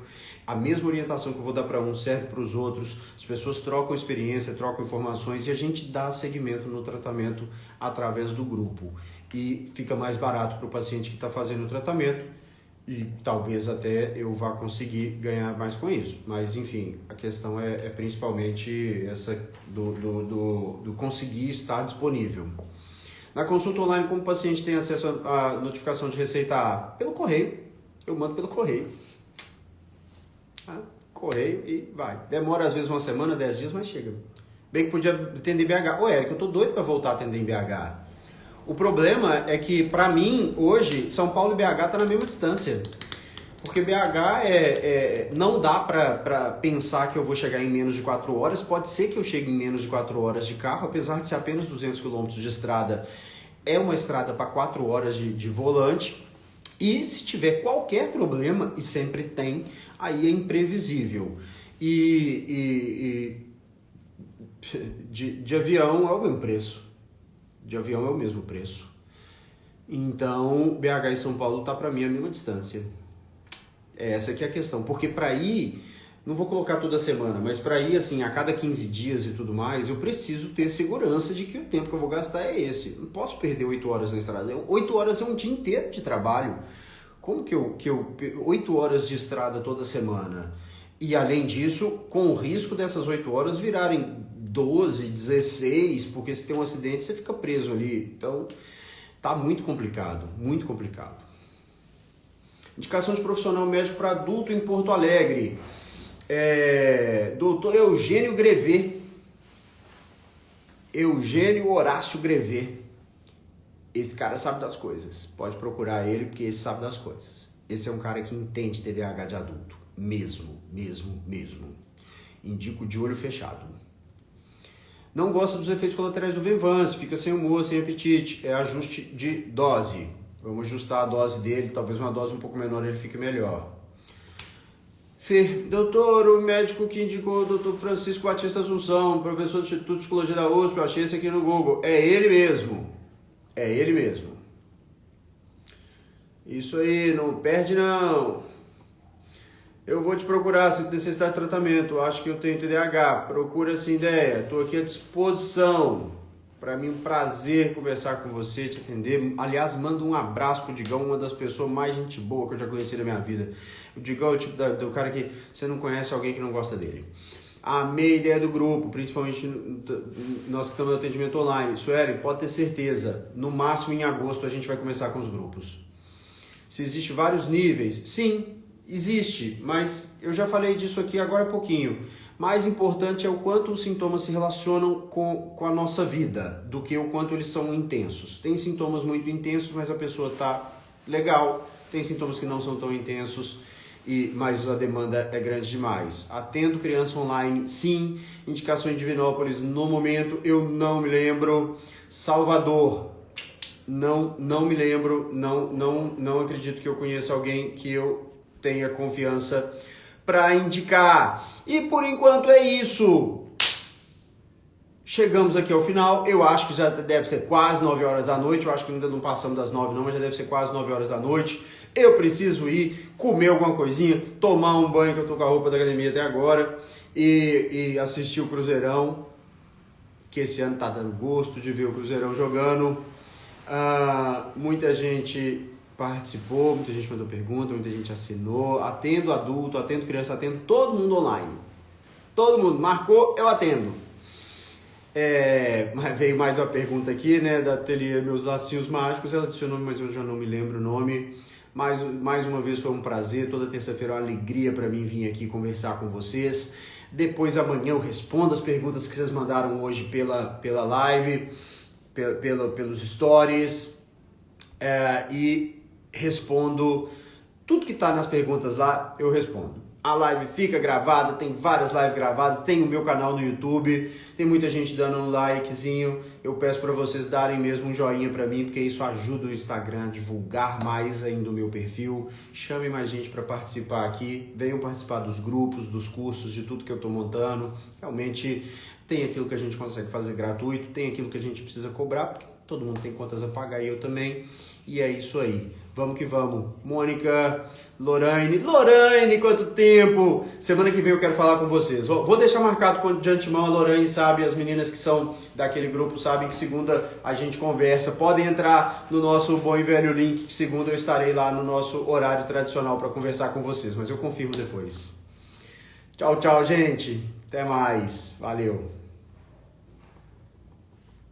Speaker 1: A mesma orientação que eu vou dar para um serve para os outros. As pessoas trocam experiência, trocam informações e a gente dá segmento no tratamento através do grupo. E fica mais barato para o paciente que está fazendo o tratamento e talvez até eu vá conseguir ganhar mais com isso. Mas enfim, a questão é principalmente essa do conseguir estar disponível. Na consulta online, como o paciente tem acesso à notificação de receita A? Pelo correio. Eu mando pelo correio. Correio e vai. Demora às vezes uma semana, 10 dias, mas chega. Bem que podia atender em BH. Ô Érico, eu tô doido para voltar a atender em BH. O problema é que, para mim, hoje, São Paulo e BH tá na mesma distância. Porque BH não dá para pensar que eu vou chegar em menos de 4 horas. Pode ser que eu chegue em menos de 4 horas de carro, apesar de ser apenas 200 km de estrada. É uma estrada para 4 horas de volante. E se tiver qualquer problema, e sempre tem, aí é imprevisível. De avião é o mesmo preço. De avião é o mesmo preço. Então, BH e São Paulo tá para mim a mesma distância. Essa aqui é a questão. Porque para ir, não vou colocar toda semana, mas para ir assim, a cada 15 dias e tudo mais, eu preciso ter segurança de que o tempo que eu vou gastar é esse. Não posso perder 8 horas na estrada. 8 horas é um dia inteiro de trabalho. Como que eu 8 horas de estrada toda semana? E além disso, com o risco dessas 8 horas virarem 12, 16, porque se tem um acidente você fica preso ali. Então, tá muito complicado, muito complicado. Indicação de profissional médico para adulto em Porto Alegre. Doutor Eugênio Grevet. Eugênio Horácio Grevet. Esse cara sabe das coisas. Pode procurar ele, porque esse sabe das coisas. Esse é um cara que entende TDAH de adulto. Mesmo. Indico de olho fechado. Não gosta dos efeitos colaterais do Venvance. Fica sem humor, sem apetite. É ajuste de dose. Vamos ajustar a dose dele. Talvez uma dose um pouco menor ele fique melhor. Fê, doutor, o médico que indicou o doutor Francisco Batista Assunção, professor do Instituto de Psicologia da USP, eu achei esse aqui no Google. É ele mesmo. É ele mesmo. Isso aí, não perde não. Eu vou te procurar se necessitar de tratamento. Acho que eu tenho TDAH. Procura essa ideia. Estou aqui à disposição. Para mim, um prazer conversar com você, te atender. Aliás, manda um abraço pro Digão, uma das pessoas mais gente boa que eu já conheci na minha vida. O Digão é o tipo do cara que você não conhece alguém que não gosta dele. Amei a ideia do grupo, principalmente nós que estamos no atendimento online. Sueli, pode ter certeza, no máximo em agosto a gente vai começar com os grupos. Se existe vários níveis, sim, existe, mas eu já falei disso aqui agora há pouquinho. Mais importante é o quanto os sintomas se relacionam com a nossa vida, do que o quanto eles são intensos. Tem sintomas muito intensos, mas a pessoa está legal. Tem sintomas que não são tão intensos, mas a demanda é grande demais. Atendo criança online, sim. Indicação em Divinópolis, no momento, eu não me lembro. Salvador, não me lembro. Não acredito que eu conheça alguém que eu tenha confiança para indicar. E por enquanto é isso. Chegamos aqui ao final. Eu acho que já deve ser quase 9 horas da noite. Eu acho que ainda não passamos das 9 não, mas já deve ser quase 9 horas da noite. Eu preciso ir comer alguma coisinha, tomar um banho, que eu tô com a roupa da academia até agora, e assistir o Cruzeirão, que esse ano tá dando gosto de ver o Cruzeirão jogando. Muita gente participou, muita gente mandou pergunta, muita gente assinou. Atendo adulto, atendo criança, atendo todo mundo online. Todo mundo marcou, eu atendo. Mas veio mais uma pergunta aqui, né, da Ateliê Meus Lacinhos Mágicos. Ela disse o nome, mas eu já não me lembro o nome. Mais uma vez foi um prazer. Toda terça-feira é uma alegria para mim vir aqui conversar com vocês. Depois amanhã eu respondo as perguntas que vocês mandaram hoje pela live, pelos stories, e respondo tudo que está nas perguntas lá, eu respondo. A live fica gravada, tem várias lives gravadas, tem o meu canal no YouTube, tem muita gente dando um likezinho. Eu peço para vocês darem mesmo um joinha para mim, porque isso ajuda o Instagram a divulgar mais ainda o meu perfil. Chame mais gente para participar aqui, venham participar dos grupos, dos cursos, de tudo que eu estou montando. Realmente tem aquilo que a gente consegue fazer gratuito, tem aquilo que a gente precisa cobrar, porque todo mundo tem contas a pagar e eu também. E é isso aí. Vamos que vamos. Mônica, Lorraine, quanto tempo! Semana que vem eu quero falar com vocês. Vou deixar marcado de antemão, a Lorraine sabe, as meninas que são daquele grupo sabem que segunda a gente conversa. Podem entrar no nosso bom e velho link, que segunda eu estarei lá no nosso horário tradicional para conversar com vocês, mas eu confirmo depois. Tchau, tchau, gente. Até mais. Valeu.